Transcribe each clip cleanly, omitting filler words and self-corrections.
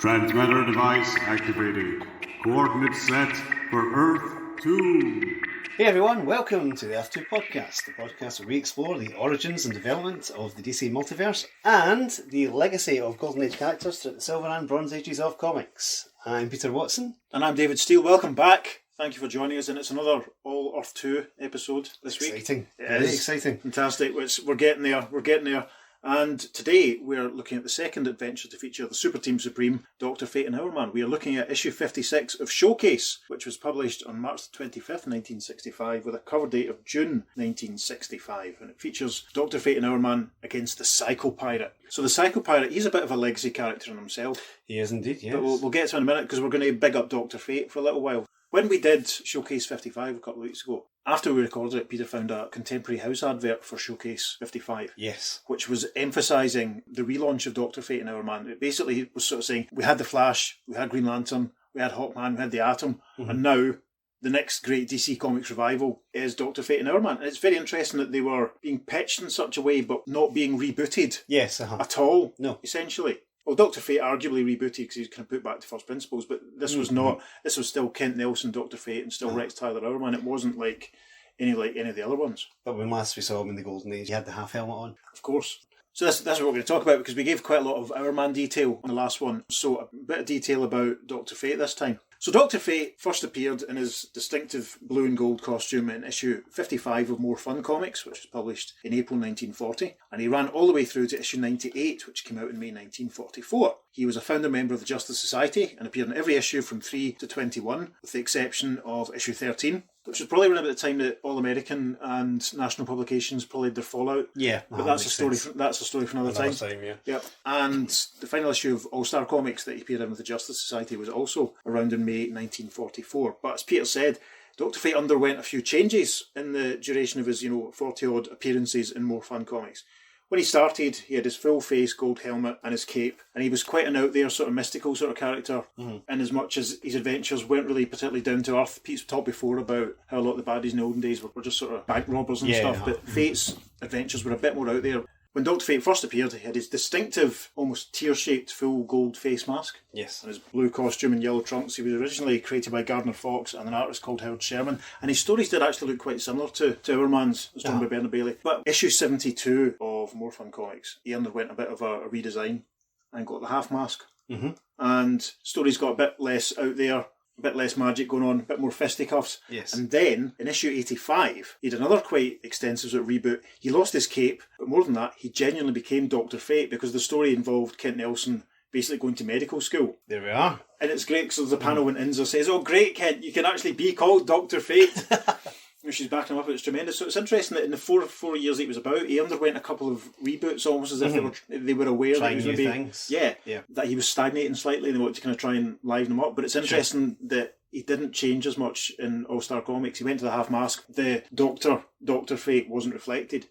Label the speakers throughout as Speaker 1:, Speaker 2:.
Speaker 1: Transmitter device activated. Coordinates set for Earth 2.
Speaker 2: Hey everyone, welcome to the Earth 2 podcast, the podcast where we explore the origins and development of the DC multiverse and the legacy of Golden Age characters throughout the Silver and Bronze Ages of comics. I'm Peter Watson.
Speaker 3: And I'm David Steele. Welcome back. Thank you for joining us, and it's another All Earth 2 episode this week.
Speaker 2: Exciting. Very exciting.
Speaker 3: Fantastic. We're getting there. And today we're looking at the second adventure to feature the Super Team Supreme, Dr. Fate and Hourman. We are looking at issue 56 of Showcase, which was published on March 25th, 1965, with a cover date of June 1965. And it features Dr. Fate and Hourman against the Psycho Pirate. So the Psycho Pirate, he's a bit of a legacy character in himself.
Speaker 2: He is indeed, yes.
Speaker 3: But we'll get to him in a minute, because we're going to big up Dr. Fate for a little while. When we did Showcase 55 a couple of weeks ago, after we recorded it, Peter found a contemporary house advert for Showcase 55.
Speaker 2: Yes.
Speaker 3: Which was emphasising the relaunch of Dr. Fate and Hourman. It basically was sort of saying, we had the Flash, we had Green Lantern, we had Hawkman, we had the Atom, and now the next great DC Comics revival is Dr. Fate and Hourman. And it's very interesting that they were being pitched in such a way, but not being rebooted at all, essentially. Well, Dr. Fate arguably rebooted because he's kind of put back to first principles, but this was not. This was still Kent Nelson, Dr. Fate, and still Rex Tyler Hourman. It wasn't like any of the other ones.
Speaker 2: But when last we saw him in the Golden Age, he had the half helmet on.
Speaker 3: Of course. So that's what we're going to talk about, because we gave quite a lot of Hourman detail on the last one. So a bit of detail about Dr. Fate this time. So Dr. Fate first appeared in his distinctive blue and gold costume in issue 55 of More Fun Comics, which was published in April 1940. And he ran all the way through to issue 98, which came out in May 1944. He was a founder member of the Justice Society and appeared in every issue from 3 to 21, with the exception of issue 13, which was probably around about the time that All American and National Publications probably had their fallout.
Speaker 2: Yeah,
Speaker 3: but that's a story. That's a story for another time. Yep. And the final issue of All Star Comics that he appeared in with the Justice Society was also around in May 1944. But as Peter said, Dr. Fate underwent a few changes in the duration of his 40-odd appearances in More Fun Comics. When he started, he had his full face, gold helmet and his cape, and he was quite an out there sort of mystical sort of character, in as much as his adventures weren't really particularly down to earth. Pete's talked before about how a lot of the baddies in the olden days were just sort of bank robbers and stuff, but Fate's adventures were a bit more out there. When Dr. Fate first appeared, he had his distinctive, almost tear-shaped, full gold face mask.
Speaker 2: Yes.
Speaker 3: And his blue costume and yellow trunks. He was originally created by Gardner Fox and an artist called Howard Sherman. And his stories did actually look quite similar to Hourman's, as done by Bernard Bailey. But issue 72 of More Fun Comics, he underwent a bit of a redesign and got the half mask. And stories got a bit less out there, a bit less magic going on, a bit more fisticuffs.
Speaker 2: Yes.
Speaker 3: And then, in issue 85, he did another quite extensive sort of reboot. He lost his cape, but more than that, he genuinely became Dr. Fate, because the story involved Kent Nelson basically going to medical school.
Speaker 2: There we are.
Speaker 3: And it's great, because there's a panel when Inza says, "Oh great, Kent, you can actually be called Dr. Fate." And she's backing him up, it's tremendous. So it's interesting that in the four years he was about, he underwent a couple of reboots, almost as if they were aware that he was going to be
Speaker 2: things.
Speaker 3: That he was stagnating slightly, and they wanted to kind of try and liven him up. But it's interesting that he didn't change as much in All-Star Comics. He went to the half mask. The Dr. Fate wasn't reflected.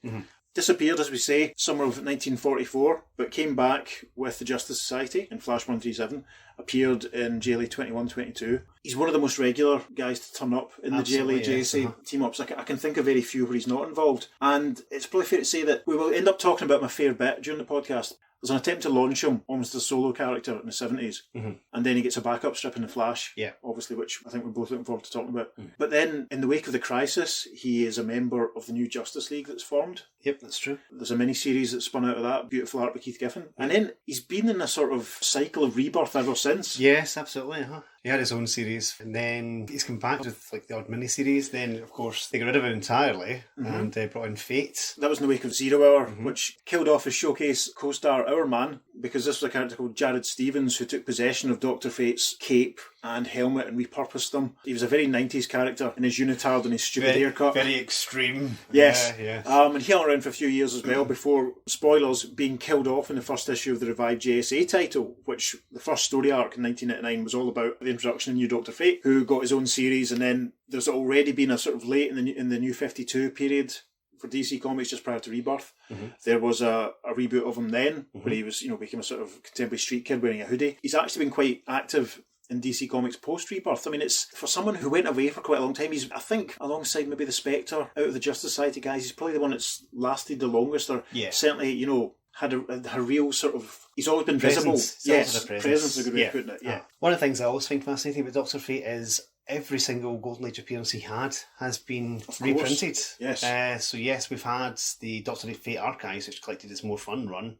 Speaker 3: Disappeared, as we say, summer of 1944, but came back with the Justice Society in Flash 137, appeared in JLA 2122. He's one of the most regular guys to turn up in the JLA JSA team-ups. I can think of very few where he's not involved. And it's probably fair to say that we will end up talking about him a fair bit during the podcast. There's an attempt to launch him almost as a solo character in the 70s. And then he gets a backup strip in The Flash, obviously, which I think we're both looking forward to talking about. But then, in the wake of the crisis, he is a member of the new Justice League that's formed.
Speaker 2: Yep, that's true.
Speaker 3: There's a mini-series that spun out of that, beautiful art by Keith Giffen. And then he's been in a sort of cycle of rebirth ever since.
Speaker 2: Yes, absolutely. He had his own series, and then he's come back with like the odd mini-series. Then, of course, they got rid of it entirely and brought in Fate.
Speaker 3: That was in the wake of 0 Hour, which killed off his Showcase co-star Hourman, because this was a character called Jared Stevens who took possession of Dr. Fate's cape and helmet and repurposed them. He was a very 90s character in his unitard and his stupid haircut.
Speaker 2: Very extreme.
Speaker 3: Yes. And he hung around for a few years as well before, spoilers, being killed off in the first issue of the revived JSA title, which the first story arc in 1999 was all about the introduction of new Dr. Fate, who got his own series. And then there's already been a sort of late in the New 52 period for DC Comics just prior to Rebirth. There was a reboot of him then, where he was, became a sort of contemporary street kid wearing a hoodie. He's actually been quite active in DC Comics post-Rebirth. I mean, it's for someone who went away for quite a long time. He's, I think, alongside maybe the Spectre, out of the Justice Society guys, he's probably the one that's lasted the longest, or certainly, had a real sort of... He's always been visible.
Speaker 2: Presence.
Speaker 3: Yes,
Speaker 2: Presence.
Speaker 3: presence is a good way of putting it, yeah.
Speaker 2: One of the things I always find fascinating about Dr. Fate is every single Golden Age appearance he had has been reprinted.
Speaker 3: Yes.
Speaker 2: So yes, we've had the Dr. Fate Archives, which collected his More Fun run,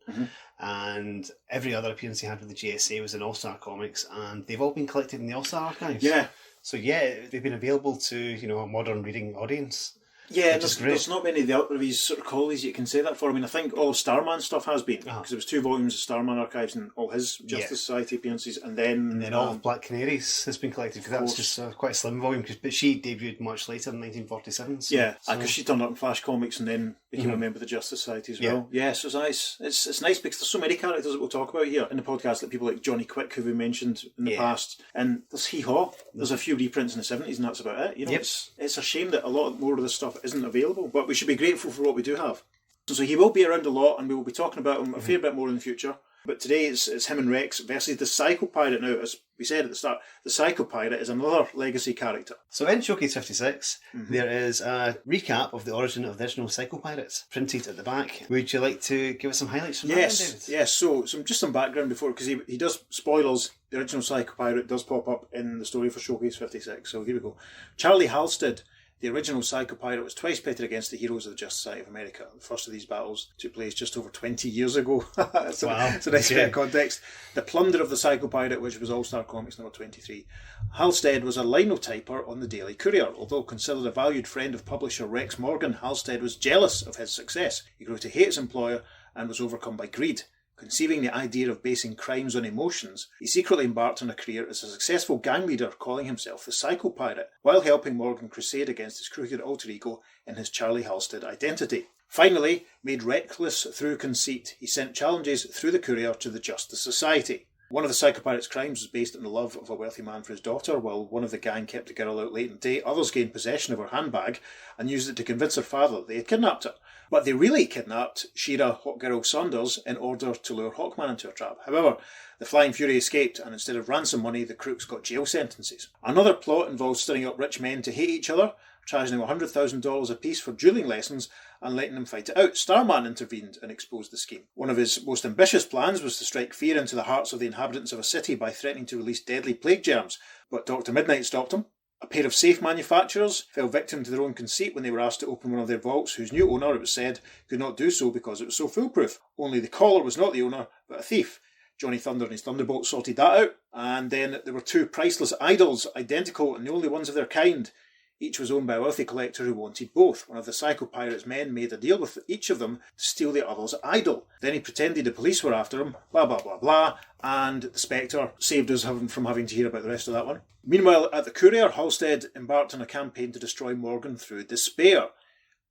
Speaker 2: and every other appearance he had with the GSA was in All-Star Comics, and they've all been collected in the All-Star Archives.
Speaker 3: Yeah.
Speaker 2: So yeah, they've been available to, you know, a modern reading audience.
Speaker 3: Yeah, there's not many of the other of his sort of colleagues you can say that for. I mean, I think all of Starman stuff has been, because there was 2 volumes of Starman Archives and all his Justice Society appearances, and then
Speaker 2: all of Black Canaries has been collected, because that was just quite a slim volume, but she debuted much later in 1947. So,
Speaker 3: yeah, because she turned up in Flash Comics and then became a member of the Justice Society as well. Yeah, so it's nice. It's nice because there's so many characters that we'll talk about here in the podcast, like people like Johnny Quick, who we mentioned in the past, and there's Hee-Haw. There's a few reprints in the 70s, and that's about it. You know, it's a shame that a lot more of this stuff isn't available, but we should be grateful for what we do have. So he will be around a lot, and we will be talking about him a fair bit more in the future. But today it's him and Rex versus the Psycho Pirate. Now, as we said at the start, the Psycho Pirate is another legacy character.
Speaker 2: So in Showcase 56, there is a recap of the origin of the original Psycho Pirates, printed at the back. Would you like to give us some highlights from that, David? Yes.
Speaker 3: So some background before, because he does, spoilers, the original Psycho Pirate does pop up in the story for Showcase 56. So here we go. Charlie Halstead, the original Psycho Pirate, was twice pitted against the heroes of the Justice Society of America. The first of these battles took place just over 20 years ago. It's a nice bit of context. The Plunder of the Psycho Pirate, which was All-Star Comics number 23. Halstead was a linotyper on the Daily Courier. Although considered a valued friend of publisher Rex Morgan, Halstead was jealous of his success. He grew to hate his employer and was overcome by greed. Conceiving the idea of basing crimes on emotions, he secretly embarked on a career as a successful gang leader, calling himself the Psycho Pirate, while helping Morgan crusade against his crooked alter ego in his Charlie Halstead identity. Finally, made reckless through conceit, he sent challenges through the courier to the Justice Society. One of the Psycho Pirate's crimes was based on the love of a wealthy man for his daughter. While one of the gang kept the girl out late in the day, others gained possession of her handbag and used it to convince her father they had kidnapped her. But they really kidnapped Shira Hawkgirl Saunders in order to lure Hawkman into a trap. However, the Flying Fury escaped, and instead of ransom money, the crooks got jail sentences. Another plot involved stirring up rich men to hate each other, charging them $100,000 apiece for dueling lessons and letting them fight it out. Starman intervened and exposed the scheme. One of his most ambitious plans was to strike fear into the hearts of the inhabitants of a city by threatening to release deadly plague germs, but Dr. Midnight stopped him. A pair of safe manufacturers fell victim to their own conceit when they were asked to open one of their vaults, whose new owner, it was said, could not do so because it was so foolproof. Only the caller was not the owner, but a thief. Johnny Thunder and his Thunderbolt sorted that out, and then there were 2 priceless idols, identical and the only ones of their kind. Each was owned by a wealthy collector who wanted both. One of the Psycho Pirate's men made a deal with each of them to steal the other's idol. Then he pretended the police were after him, blah blah blah blah, and the Spectre saved us from having to hear about the rest of that one. Meanwhile, at the Courier, Halstead embarked on a campaign to destroy Morgan through despair.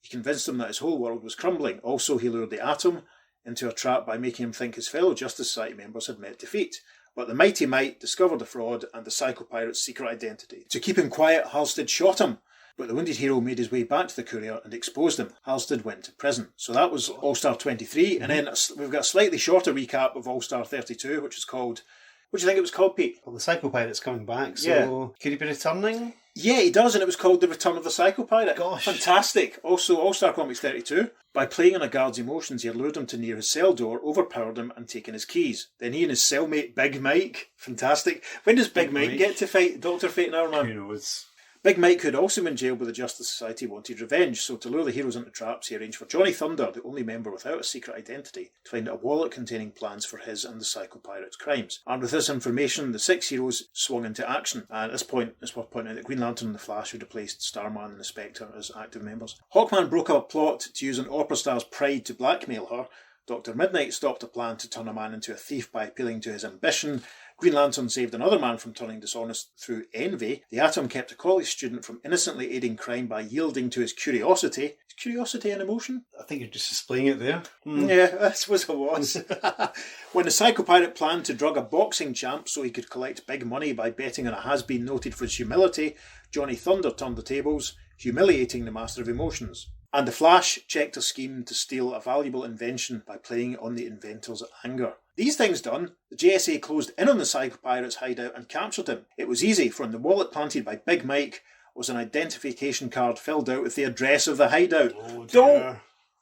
Speaker 3: He convinced him that his whole world was crumbling. Also, he lured the Atom into a trap by making him think his fellow Justice Society members had met defeat. But the Mighty Might discovered the fraud and the Psycho Pirate's secret identity. To keep him quiet, Halstead shot him, but the wounded hero made his way back to the Courier and exposed him. Halstead went to prison. So that was All-Star 23, and then we've got a slightly shorter recap of All-Star 32, which is called... What do you think it was called, Pete?
Speaker 2: Well, the Psycho Pirate's coming back, so could he be returning?
Speaker 3: Yeah, he does, and it was called The Return of the Psycho Pirate.
Speaker 2: Gosh.
Speaker 3: Fantastic. Also, All-Star Comics 32. By playing on a guard's emotions, he had lured him to near his cell door, overpowered him, and taken his keys. Then he and his cellmate, Big Mike, fantastic. When does Big Mike get to fight Dr. Fate and Hourman?
Speaker 2: Who knows?
Speaker 3: Big Mike, who had also been jailed by the Justice Society, wanted revenge, so to lure the heroes into traps, he arranged for Johnny Thunder, the only member without a secret identity, to find a wallet containing plans for his and the Psycho Pirate's crimes. Armed with this information, the 6 heroes swung into action, and at this point, it's worth pointing out that Green Lantern and the Flash had replaced Starman and the Spectre as active members. Hawkman broke up a plot to use an opera star's pride to blackmail her. Dr. Midnight stopped a plan to turn a man into a thief by appealing to his ambition. Green Lantern saved another man from turning dishonest through envy. The Atom kept a college student from innocently aiding crime by yielding to his curiosity. Is curiosity an emotion?
Speaker 2: I think you're just displaying it there.
Speaker 3: Yeah, I suppose it was. When the Psycho Pirate planned to drug a boxing champ so he could collect big money by betting on a has-been noted for his humility, Johnny Thunder turned the tables, humiliating the Master of Emotions. And the Flash checked a scheme to steal a valuable invention by playing on the inventor's anger. These things done, the JSA closed in on the Psycho Pirate's hideout and captured him. It was easy, for in the wallet planted by Big Mike was an identification card filled out with the address of the hideout.
Speaker 2: Oh dear.
Speaker 3: Don't!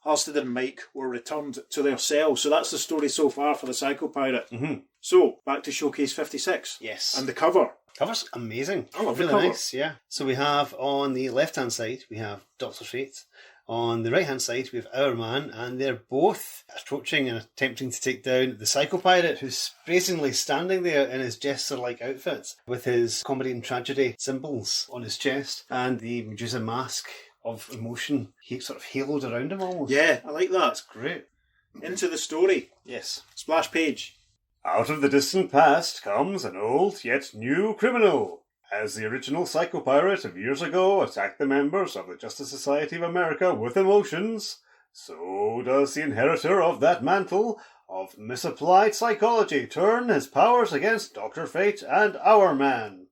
Speaker 3: Halstead and Mike were returned to their cells. So that's the story so far for the Psycho Pirate.
Speaker 2: Mm-hmm.
Speaker 3: So, back to Showcase 56.
Speaker 2: Yes.
Speaker 3: And the cover.
Speaker 2: Cover's amazing.
Speaker 3: I love the
Speaker 2: really
Speaker 3: cover.
Speaker 2: nice, yeah. So we have on the left-hand side, we have Dr. Fate. On the right-hand side, we have Hourman, and they're both approaching and attempting to take down the Psycho Pirate, who's brazenly standing there in his jester-like outfit with his comedy and tragedy symbols on his chest and the Medusa mask of emotion. He sort of haloed around him almost.
Speaker 3: Yeah, I like that.
Speaker 2: Great.
Speaker 3: Into the story.
Speaker 2: Yes.
Speaker 3: Splash page.
Speaker 1: Out of the distant past comes an old yet new criminal. As the original Psycho Pirate of years ago attacked the members of the Justice Society of America with emotions, so does the inheritor of that mantle of misapplied psychology turn his powers against Dr. Fate and Hourman.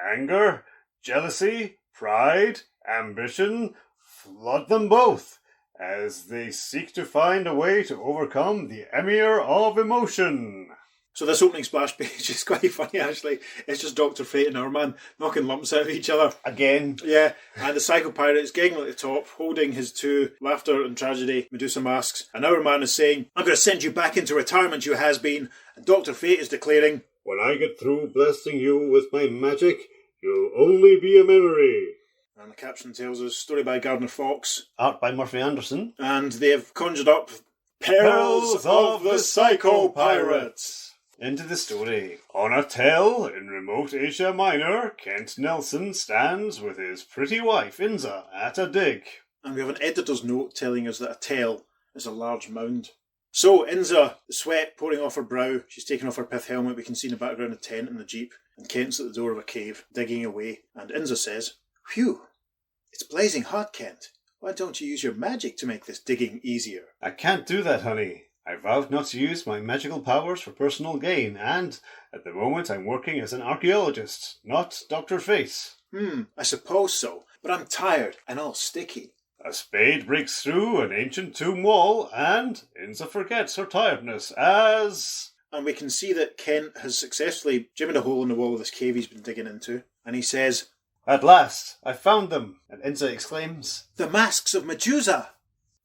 Speaker 1: Anger, jealousy, pride, ambition flood them both as they seek to find a way to overcome the Emir of Emotion.
Speaker 3: So this opening splash page is quite funny, actually. It's just Dr. Fate and Hourman knocking lumps out of each other.
Speaker 2: Again.
Speaker 3: Yeah, and the Psycho Pirate is giggling at the top, holding his two laughter and tragedy Medusa masks. And Hourman is saying, I'm going to send you back into retirement, you has-been. And Dr. Fate is declaring,
Speaker 1: When I get through blasting you with my magic, you'll only be a memory.
Speaker 3: and the caption tells us, story by Gardner Fox.
Speaker 2: Art by Murphy Anderson.
Speaker 3: And they have conjured up Perils of the Psycho Pirate.
Speaker 2: Into the story.
Speaker 1: On a tell in remote Asia Minor, Kent Nelson stands with his pretty wife Inza at a dig.
Speaker 3: And we have an editor's note telling us that a tell is a large mound. So, Inza, the sweat pouring off her brow, she's taken off her pith helmet, we can see in the background a tent and the jeep, and Kent's at the door of a cave, digging away, and Inza says, Phew, it's blazing hot, Kent. Why don't you use your magic to make this digging easier?
Speaker 1: I can't do that, honey. I vowed not to use my magical powers for personal gain, and at the moment I'm working as an archaeologist, not Dr. Fate.
Speaker 3: I suppose so, but I'm tired and all sticky.
Speaker 1: A spade breaks through an ancient tomb wall, and Inza forgets her tiredness as...
Speaker 3: And we can see that Kent has successfully jimmied a hole in the wall of this cave he's been digging into, and he says,
Speaker 2: At last, I found them. And Inza exclaims,
Speaker 3: The masks of Medusa!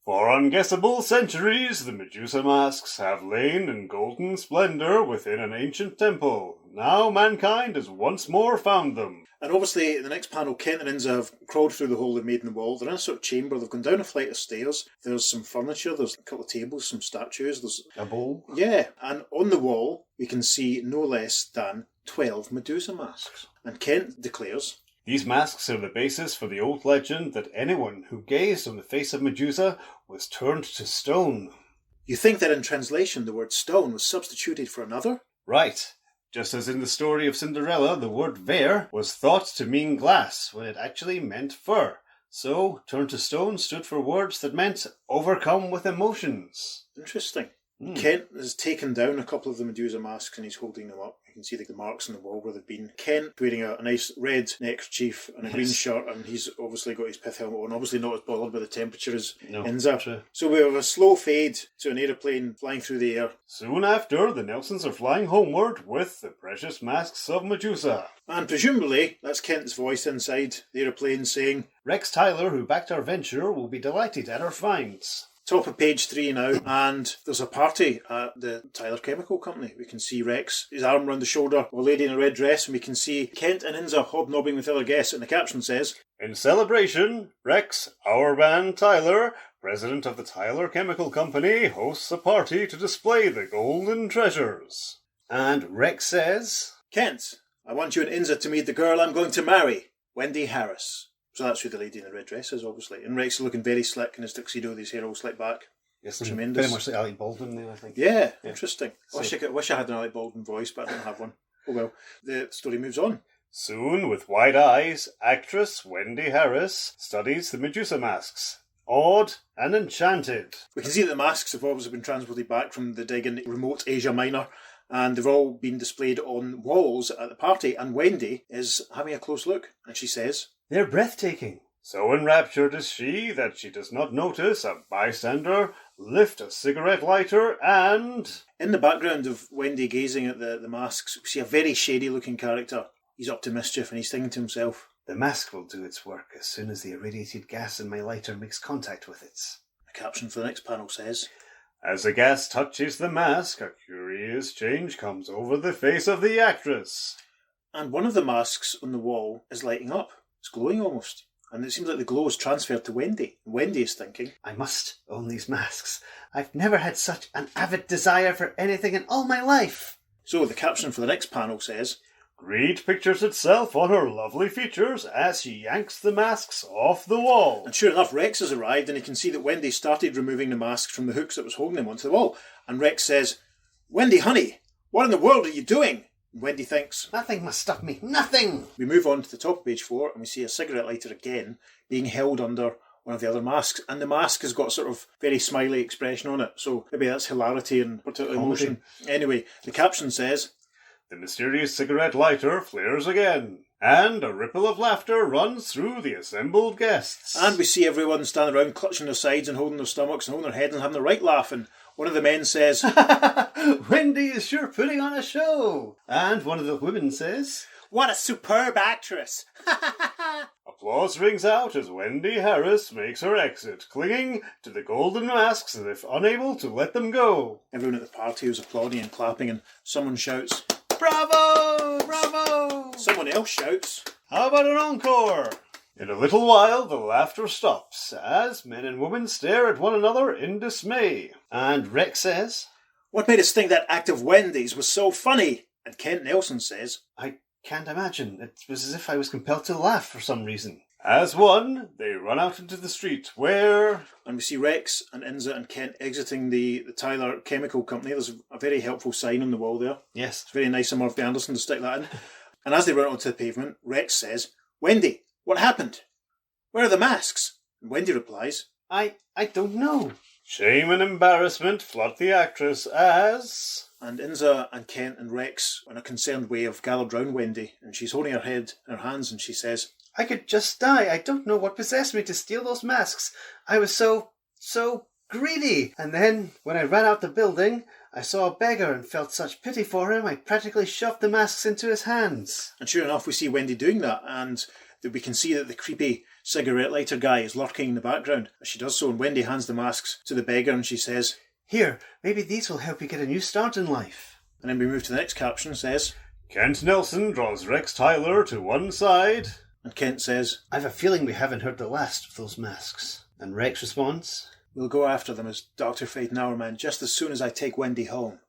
Speaker 1: For unguessable centuries, the Medusa masks have lain in golden splendour within an ancient temple. Now mankind has once more found them.
Speaker 3: And obviously, in the next panel, Kent and Inza have crawled through the hole they've made in the wall. They're in a sort of chamber. They've gone down a flight of stairs. There's some furniture. There's a couple of tables, some statues. There's
Speaker 2: a bowl.
Speaker 3: Yeah, and on the wall, we can see no less than 12 Medusa masks. And Kent declares,
Speaker 1: These masks are the basis for the old legend that anyone who gazed on the face of Medusa was turned to stone.
Speaker 3: You think that in translation the word stone was substituted for another?
Speaker 1: Right. Just as in the story of Cinderella, the word ver was thought to mean glass when it actually meant fur. So, turned to stone stood for words that meant overcome with emotions.
Speaker 3: Interesting. Kent has taken down a couple of the Medusa masks and he's holding them up. You can see the marks on the wall where they've been. Kent wearing a nice red neckerchief and a green shirt, and he's obviously got his pith helmet on, obviously not as bothered by the temperature as Inza.
Speaker 2: True.
Speaker 3: So we have a slow fade to an aeroplane flying through the air.
Speaker 1: Soon after, the Nelsons are flying homeward with the precious masks of Medusa.
Speaker 3: And presumably, that's Kent's voice inside the aeroplane saying,
Speaker 2: Rex Tyler, who backed our venture, will be delighted at our finds.
Speaker 3: Top of page 3 now, and there's a party at the Tyler Chemical Company. We can see Rex, his arm round the shoulder of a lady in a red dress, and we can see Kent and Inza hobnobbing with other guests, and the caption says,
Speaker 1: In celebration, Rex Hourman Tyler, president of the Tyler Chemical Company, hosts a party to display the golden treasures.
Speaker 2: And Rex says,
Speaker 3: Kent, I want you and Inza to meet the girl I'm going to marry, Wendy Harris. So that's who the lady in the red dress is, obviously. And Rex is looking very slick in his tuxedo, with his hair all slicked back.
Speaker 2: Yes,
Speaker 3: Tremendous.
Speaker 2: very much like Alec Baldwin there, I think.
Speaker 3: Yeah, interesting.
Speaker 2: So-
Speaker 3: Wish I had an Alec Baldwin voice, but I don't have one. Oh well. The story moves on.
Speaker 1: Soon, with wide eyes, actress Wendy Harris studies the Medusa masks, awed and enchanted.
Speaker 3: We can see that the masks have obviously been transported back from the dig in remote Asia Minor, and they've all been displayed on walls at the party, and Wendy is having a close look, and she says,
Speaker 2: They're breathtaking.
Speaker 1: So enraptured is she that she does not notice a bystander lift a cigarette lighter and...
Speaker 3: In the background of Wendy gazing at the masks, we see a very shady-looking character. He's up to mischief, and he's thinking to himself,
Speaker 2: The mask will do its work as soon as the irradiated gas in my lighter makes contact with it.
Speaker 3: A caption for the next panel says,
Speaker 1: As the gas touches the mask, a curious change comes over the face of the actress.
Speaker 3: And one of the masks on the wall is lighting up. It's glowing almost. And it seems like the glow is transferred to Wendy. Wendy is thinking,
Speaker 2: I must own these masks. I've never had such an avid desire for anything in all my life.
Speaker 3: So the caption for the next panel says,
Speaker 1: Greed pictures itself on her lovely features as she yanks the masks off the wall.
Speaker 3: And sure enough, Rex has arrived and he can see that Wendy started removing the masks from the hooks that was holding them onto the wall. And Rex says, Wendy, honey, what in the world are you doing? And Wendy thinks,
Speaker 2: Nothing must stop me. Nothing!
Speaker 3: We move on to the top of page 4 and we see a cigarette lighter again being held under one of the other masks. And the mask has got sort of very smiley expression on it. So maybe that's hilarity and particular emotion. Anyway, the caption says,
Speaker 1: The mysterious cigarette lighter flares again, and a ripple of laughter runs through the assembled guests.
Speaker 3: And we see everyone standing around clutching their sides and holding their stomachs and holding their heads and having the right laugh. And one of the men says,
Speaker 2: Wendy is sure putting on a show. And one of the women says,
Speaker 3: What a superb actress!
Speaker 1: Applause rings out as Wendy Harris makes her exit, clinging to the golden masks as if unable to let them go.
Speaker 3: Everyone at the party was applauding and clapping, and someone shouts,
Speaker 2: Bravo! Bravo!
Speaker 3: Someone else shouts,
Speaker 2: How about an encore?
Speaker 1: In a little while, the laughter stops as men and women stare at one another in dismay.
Speaker 2: And Rex says,
Speaker 3: What made us think that act of Wendy's was so funny? And Kent Nelson says,
Speaker 2: I can't imagine. It was as if I was compelled to laugh for some reason.
Speaker 1: As one, they run out into the street where...
Speaker 3: And we see Rex and Inza and Kent exiting the Tyler Chemical Company. There's a very helpful sign on the wall there.
Speaker 2: Yes.
Speaker 3: It's very nice of Murphy Anderson to stick that in. And as they run onto the pavement, Rex says, Wendy, what happened? Where are the masks? And Wendy replies,
Speaker 2: I don't know.
Speaker 1: Shame and embarrassment flood the actress as...
Speaker 3: And Inza and Kent and Rex, in a concerned way, have gathered round Wendy, and she's holding her head in her hands, and she says,
Speaker 2: I could just die. I don't know what possessed me to steal those masks. I was so greedy. And then, when I ran out the building, I saw a beggar and felt such pity for him, I practically shoved the masks into his hands.
Speaker 3: And sure enough, we see Wendy doing that, and we can see that the creepy cigarette lighter guy is lurking in the background as she does so, and Wendy hands the masks to the beggar, and she says,
Speaker 2: Here, maybe these will help you get a new start in life.
Speaker 3: And then we move to the next caption, says,
Speaker 1: Kent Nelson draws Rex Tyler to one side.
Speaker 3: And Kent says,
Speaker 2: I've a feeling we haven't heard the last of those masks. And Rex responds,
Speaker 3: We'll go after them as Dr. Fate and Hourman just as soon as I take Wendy home.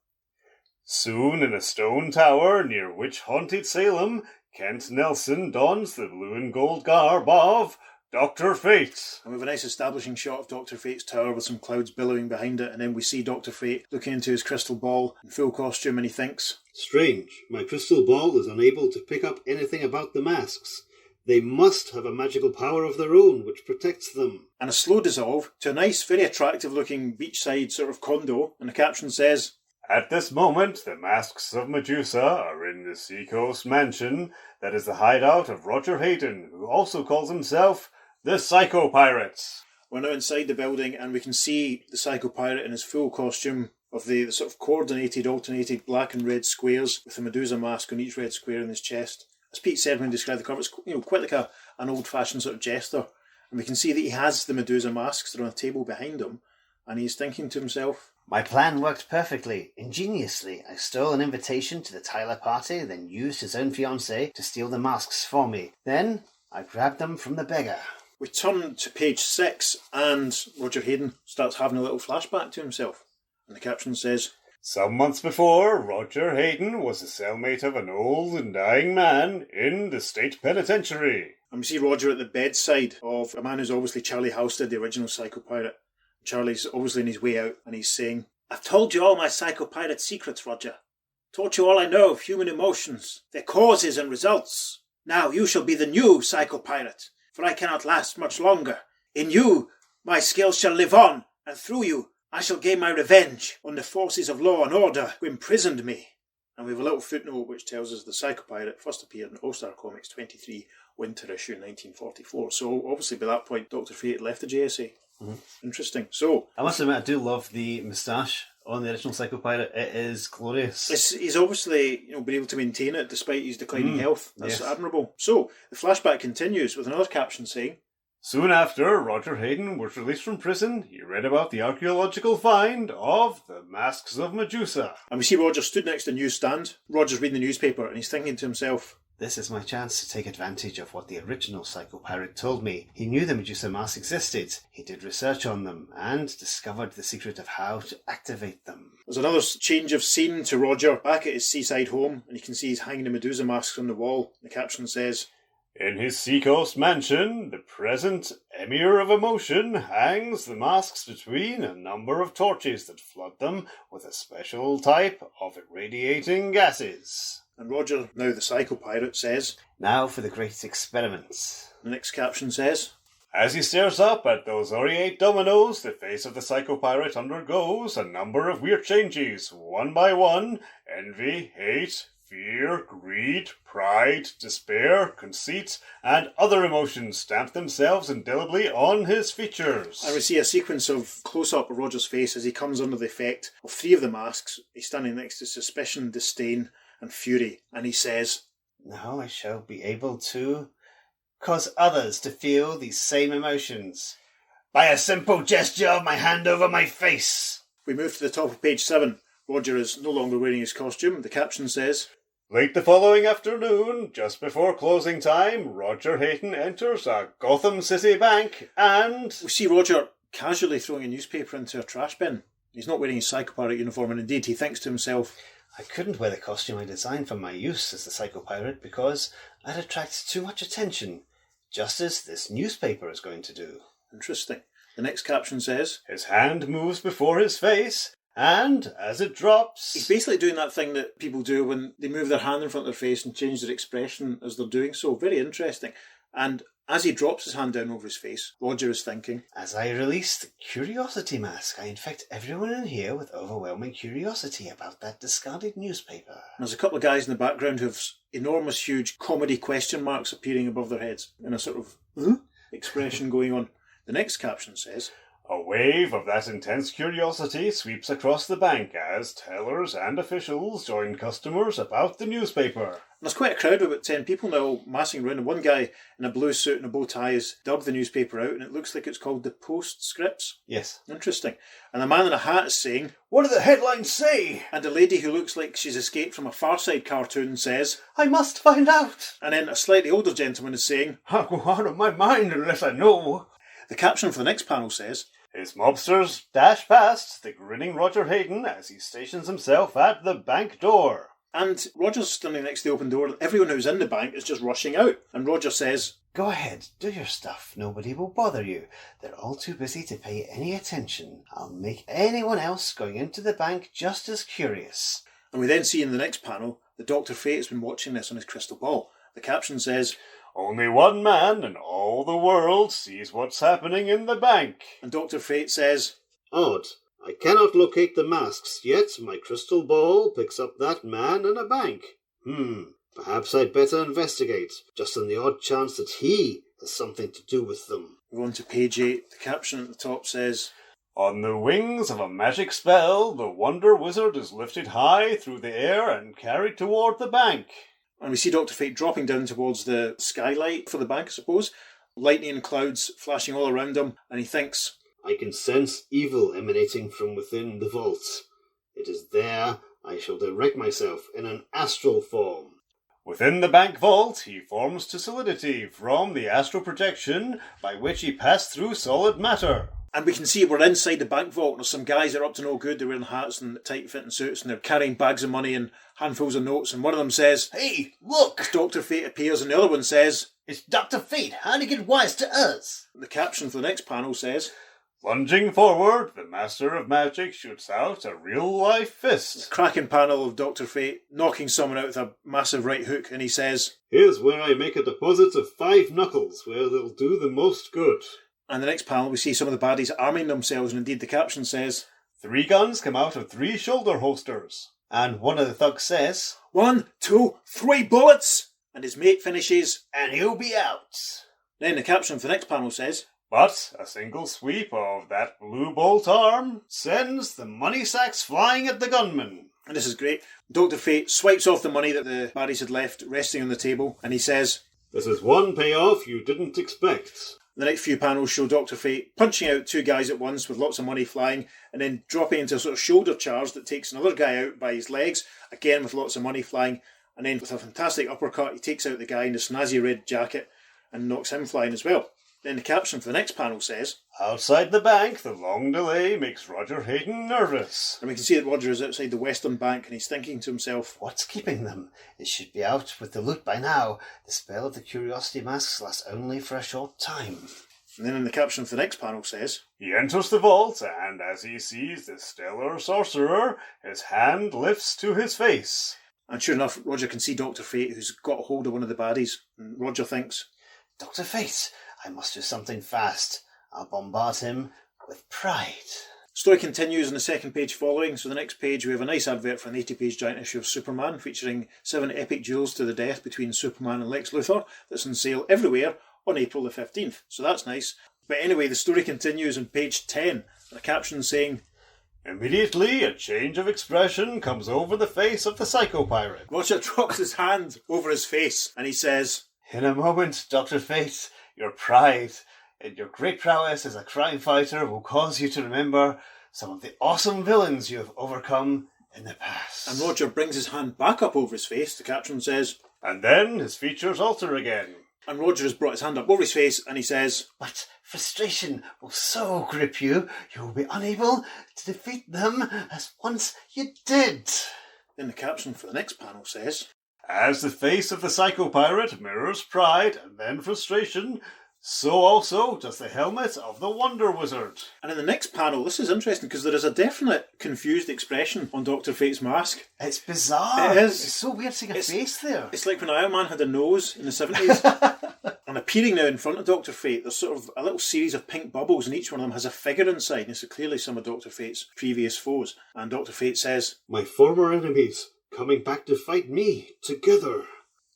Speaker 1: Soon in a stone tower near witch-haunted Salem, Kent Nelson dons the blue and gold garb of Dr. Fate.
Speaker 3: And we have a nice establishing shot of Dr. Fate's tower with some clouds billowing behind it, and then we see Dr. Fate looking into his crystal ball in full costume, and he thinks,
Speaker 2: Strange, my crystal ball is unable to pick up anything about the masks. They must have a magical power of their own which protects them.
Speaker 3: And a slow dissolve to a nice, very attractive looking beachside sort of condo, and the caption says,
Speaker 1: At this moment, the masks of Medusa are in the Seacoast mansion that is the hideout of Roger Hayden, who also calls himself the Psycho Pirates.
Speaker 3: We're now inside the building, and we can see the Psycho Pirate in his full costume of the sort of coordinated, alternated black and red squares with the Medusa mask on each red square in his chest. As Pete said when he described the cover, it's quite like an old-fashioned sort of jester. And we can see that he has the Medusa masks that are on a table behind him, and he's thinking to himself,
Speaker 2: My plan worked perfectly, ingeniously. I stole an invitation to the Tyler party, then used his own fiancée to steal the masks for me. Then I grabbed them from the beggar.
Speaker 3: We turn to page 6, and Roger Hayden starts having a little flashback to himself. And the caption says,
Speaker 1: Some months before, Roger Hayden was the cellmate of an old and dying man in the state penitentiary.
Speaker 3: And we see Roger at the bedside of a man who's obviously Charlie Halstead, the original Psycho Pirate. Charlie's obviously on his way out, and he's saying, I've told you all my Psycho Pirate secrets, Roger. Taught you all I know of human emotions, their causes and results. Now you shall be the new Psycho Pirate, for I cannot last much longer. In you, my skills shall live on, and through you, I shall gain my revenge on the forces of law and order who imprisoned me. And we have a little footnote which tells us the Psycho Pirate first appeared in All-Star Comics 23, winter issue 1944. So obviously by that point, Dr. Fate had left the JSA. Mm-hmm. Interesting. So
Speaker 2: I must admit, I do love the moustache on the original Psycho Pirate. It is glorious.
Speaker 3: He's obviously been able to maintain it despite his declining health. That's admirable. So the flashback continues with another caption saying,
Speaker 1: Soon after Roger Hayden was released from prison, he read about the archaeological find of the masks of Medusa.
Speaker 3: And we see Roger stood next to the newsstand. Roger's reading the newspaper and he's thinking to himself,
Speaker 2: "This is my chance to take advantage of what the original Psycho Pirate told me. He knew the Medusa masks existed. He did research on them and discovered the secret of how to activate them."
Speaker 3: There's another change of scene to Roger back at his seaside home, and you can see he's hanging the Medusa masks on the wall. The caption says,
Speaker 1: In his seacoast mansion, the present Emir of Emotion hangs the masks between a number of torches that flood them with a special type of irradiating gases.
Speaker 3: And Roger, now the Psycho Pirate, says,
Speaker 2: "Now for the great experiment."
Speaker 3: The next caption says,
Speaker 1: As he stares up at those aureate dominoes, the face of the Psycho Pirate undergoes a number of weird changes. One by one, envy, hate, fear, greed, pride, despair, conceit, and other emotions stamp themselves indelibly on his features.
Speaker 3: and we see a sequence of close-up of Roger's face as he comes under the effect of 3 of the masks. He's standing next to suspicion, disdain, and fury, and he says,
Speaker 2: "Now I shall be able to cause others to feel these same emotions by a simple gesture of my hand over my face."
Speaker 3: We move to the top of page 7. Roger is no longer wearing his costume. The caption says,
Speaker 1: Late the following afternoon, just before closing time, Roger Hayden enters a Gotham City bank and...
Speaker 3: we see Roger casually throwing a newspaper into a trash bin. He's not wearing his Psycho Pirate uniform, and indeed he thinks to himself,
Speaker 2: I couldn't wear the costume I designed for my use as the Psycho Pirate because I'd attract too much attention, just as this newspaper is going to do.
Speaker 3: Interesting. The next caption says,
Speaker 1: His hand moves before his face, and as it drops...
Speaker 3: he's basically doing that thing that people do when they move their hand in front of their face and change their expression as they're doing so. Very interesting. And as he drops his hand down over his face, Roger is thinking,
Speaker 2: As I release the curiosity mask, I infect everyone in here with overwhelming curiosity about that discarded newspaper.
Speaker 3: and there's a couple of guys in the background who have enormous, huge comedy question marks appearing above their heads in a sort of expression going on. The next caption says,
Speaker 1: A wave of that intense curiosity sweeps across the bank as tellers and officials join customers about the newspaper.
Speaker 3: and there's quite a crowd of about 10 people now massing around, and one guy in a blue suit and a bow tie has dubbed the newspaper out, and it looks like it's called the Postscripts.
Speaker 2: Yes.
Speaker 3: Interesting. And the man in a hat is saying,
Speaker 1: What do the headlines say?
Speaker 3: and a lady who looks like she's escaped from a Far Side cartoon says,
Speaker 2: I must find out.
Speaker 3: and then a slightly older gentleman is saying,
Speaker 1: I'll go out of my mind unless I know.
Speaker 3: the caption for the next panel says,
Speaker 1: His mobsters dash past the grinning Roger Hayden as he stations himself at the bank door.
Speaker 3: and Roger's standing next to the open door, and everyone who's in the bank is just rushing out. And Roger says,
Speaker 2: Go ahead, do your stuff. Nobody will bother you. They're all too busy to pay any attention. I'll make anyone else going into the bank just as curious.
Speaker 3: and we then see in the next panel that Dr. Fate has been watching this on his crystal ball. The caption says,
Speaker 1: Only one man in all the world sees what's happening in the bank.
Speaker 3: and Dr. Fate says,
Speaker 2: Odd. I cannot locate the masks, yet my crystal ball picks up that man in a bank. Perhaps I'd better investigate, just on the odd chance that he has something to do with them.
Speaker 3: we're on to page 8. The caption at the top says,
Speaker 1: On the wings of a magic spell, the Wonder Wizard is lifted high through the air and carried toward the bank.
Speaker 3: and we see Dr. Fate dropping down towards the skylight for the bank, I suppose. Lightning and clouds flashing all around him, and he thinks,
Speaker 2: I can sense evil emanating from within the vault. It is there I shall direct myself in an astral form.
Speaker 1: Within the bank vault, he forms to solidity from the astral projection by which he passed through solid matter.
Speaker 3: and we can see we're inside the bank vault, and there's some guys that are up to no good. They're wearing hats and tight-fitting suits, and they're carrying bags of money and handfuls of notes, and one of them says,
Speaker 2: Hey, look!
Speaker 3: as Dr. Fate appears, and the other one says,
Speaker 2: It's Dr. Fate. How'd he get wise to us?
Speaker 3: the caption for the next panel says,
Speaker 1: Lunging forward, the Master of Magic shoots out a real-life fist.
Speaker 3: cracking panel of Dr. Fate knocking someone out with a massive right hook, and he says,
Speaker 2: Here's where I make a deposit of 5 knuckles, where they'll do the most good.
Speaker 3: and the next panel we see some of the baddies arming themselves, and indeed the caption says,
Speaker 1: 3 guns come out of 3 shoulder holsters.
Speaker 2: And one of the thugs says,
Speaker 3: 1, 2, 3 bullets! And his mate finishes,
Speaker 2: and he'll be out.
Speaker 3: then the caption for the next panel says,
Speaker 1: But a single sweep of that blue bolt arm sends the money sacks flying at the gunman.
Speaker 3: and this is great, Dr. Fate swipes off the money that the baddies had left resting on the table, and he says,
Speaker 2: This is one payoff you didn't expect.
Speaker 3: The next few panels show Dr. Fate punching out two guys at once with lots of money flying, and then dropping into a sort of shoulder charge that takes another guy out by his legs, again with lots of money flying, and then with a fantastic uppercut he takes out the guy in the snazzy red jacket and knocks him flying as well. Then the caption for the next panel says,
Speaker 1: "Outside the bank, the long delay makes Roger Hayden nervous."
Speaker 3: And we can see that Roger is outside the Western Bank and he's thinking to himself,
Speaker 2: What's keeping them? It should be out with the loot by now. The spell of the curiosity masks lasts only for a short time.
Speaker 3: And then in the caption for the next panel says,
Speaker 1: He enters the vault, and as he sees the stellar sorcerer, his hand lifts to his face.
Speaker 3: And sure enough, Roger can see Dr. Fate, who's got a hold of one of the baddies. And Roger thinks,
Speaker 2: Dr. Fate, I must do something fast. I'll bombard him with pride.
Speaker 3: Story continues on the second page following. So the next page we have a nice advert for an 80-page giant issue of Superman featuring 7 epic duels to the death between Superman and Lex Luthor that's on sale everywhere on April the 15th. So that's nice. But anyway, the story continues on page 10. A caption saying,
Speaker 1: Immediately, a change of expression comes over the face of the Psycho Pirate.
Speaker 3: Roger drops his hand over his face and he says,
Speaker 2: In a moment, Dr. Fate, your pride and your great prowess as a crime fighter will cause you to remember some of the awesome villains you have overcome in the past.
Speaker 3: And Roger brings his hand back up over his face. The caption says,
Speaker 1: And then his features alter again.
Speaker 3: And Roger has brought his hand up over his face and he says,
Speaker 2: But frustration will so grip you, you will be unable to defeat them as once you did.
Speaker 3: Then the caption for the next panel says,
Speaker 1: As the face of the Psycho Pirate mirrors pride and then frustration, so also does the helmet of the Wonder Wizard.
Speaker 3: And in the next panel, this is interesting because there is a definite confused expression on Dr. Fate's mask.
Speaker 2: It's bizarre.
Speaker 3: It is.
Speaker 2: It's so weird seeing a face there.
Speaker 3: It's like when Hourman had a nose in the 70s. And appearing now in front of Dr. Fate, there's sort of a little series of pink bubbles and each one of them has a figure inside. And it's clearly some of Dr. Fate's previous foes. And Dr. Fate says,
Speaker 1: My former enemies coming back to fight me together.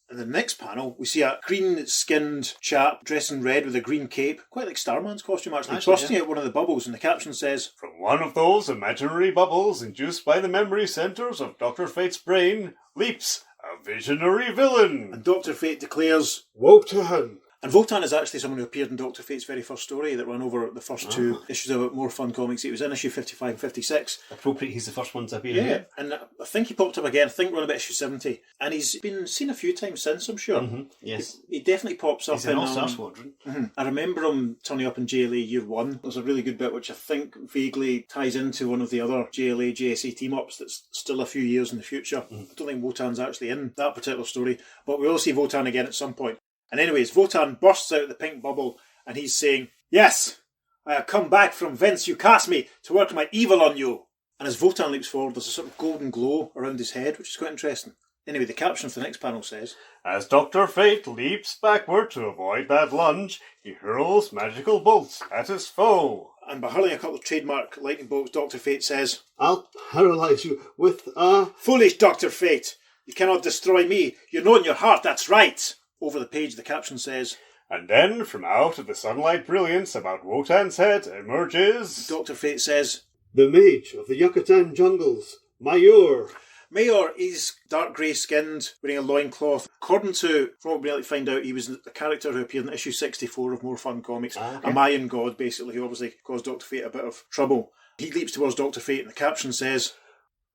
Speaker 3: In the next panel, we see a green-skinned chap dressed in red with a green cape, quite like Starman's costume actually, busting out one of the bubbles, and the caption says,
Speaker 1: From one of those imaginary bubbles induced by the memory centres of Dr. Fate's brain leaps a visionary villain.
Speaker 3: And Dr. Fate declares,
Speaker 1: Wotan.
Speaker 3: And Wotan is actually someone who appeared in Dr. Fate's very first story that ran over the first two issues of More Fun Comics. It was in issue 55 and 56.
Speaker 2: Appropriate, he's the first one to appear
Speaker 3: Yeah,
Speaker 2: here.
Speaker 3: and I think he popped up again. I think we're on about issue 70. And he's been seen a few times since, I'm sure.
Speaker 2: Mm-hmm. Yes.
Speaker 3: He definitely pops up
Speaker 2: He's in All-Star Squadron.
Speaker 3: I remember him turning up in JLA Year 1. There's a really good bit which I think vaguely ties into one of the other JLA JSA team-ups that's still a few years in the future. I don't think Wotan's actually in that particular story, but we will see Wotan again at some point. And anyways, Wotan bursts out of the pink bubble and he's saying, Yes, I have come back from whence you cast me to work my evil on you. And as Wotan leaps forward, there's a sort of golden glow around his head, which is quite interesting. Anyway, the caption for the next panel says,
Speaker 1: As Dr. Fate leaps backward to avoid that lunge, he hurls magical bolts at his foe.
Speaker 3: And by hurling a couple of trademark lightning bolts, Dr. Fate says,
Speaker 1: I'll paralyse you with a...
Speaker 3: Foolish Dr. Fate! You cannot destroy me. You know in your heart that's right. Over the page, the caption says,
Speaker 1: And then, from out of the sunlight brilliance about Wotan's head emerges...
Speaker 3: Dr. Fate says,
Speaker 1: The mage of the Yucatan jungles, Mayur.
Speaker 3: Mayor is dark grey skinned, wearing a loincloth. According to, from what we've been able to find out, he was a character who appeared in issue 64 of More Fun Comics. A Mayan god, basically, who obviously caused Dr. Fate a bit of trouble. He leaps towards Dr. Fate, and the caption says,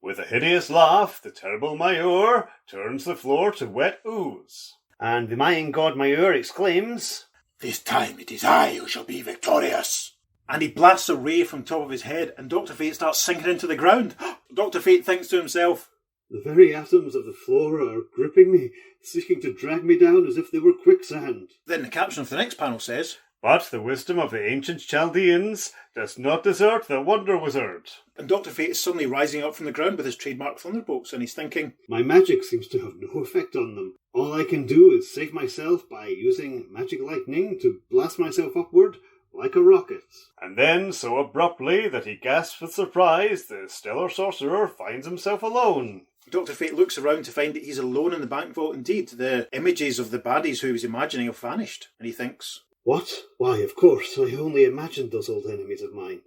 Speaker 1: With a hideous laugh, the terrible Mayur turns the floor to wet ooze.
Speaker 2: And the Mayan god Mayur exclaims,
Speaker 3: This time it is I who shall be victorious. And he blasts a ray from top of his head, and Dr. Fate starts sinking into the ground. Dr. Fate thinks to himself,
Speaker 1: The very atoms of the floor are gripping me, seeking to drag me down as if they were quicksand.
Speaker 3: Then the caption of the next panel says,
Speaker 1: But the wisdom of the ancient Chaldeans does not desert the Wonder Wizard.
Speaker 3: And Dr. Fate is suddenly rising up from the ground with his trademark thunderbolts, and he's thinking,
Speaker 1: My magic seems to have no effect on them. All I can do is save myself by using magic lightning to blast myself upward like a rocket. And then, so abruptly that he gasps with surprise, the stellar sorcerer finds himself alone.
Speaker 3: Dr. Fate looks around to find that he's alone in the bank vault indeed. The images of the baddies who he was imagining have vanished, and he thinks,
Speaker 1: What? Why, of course, I only imagined those old enemies of mine.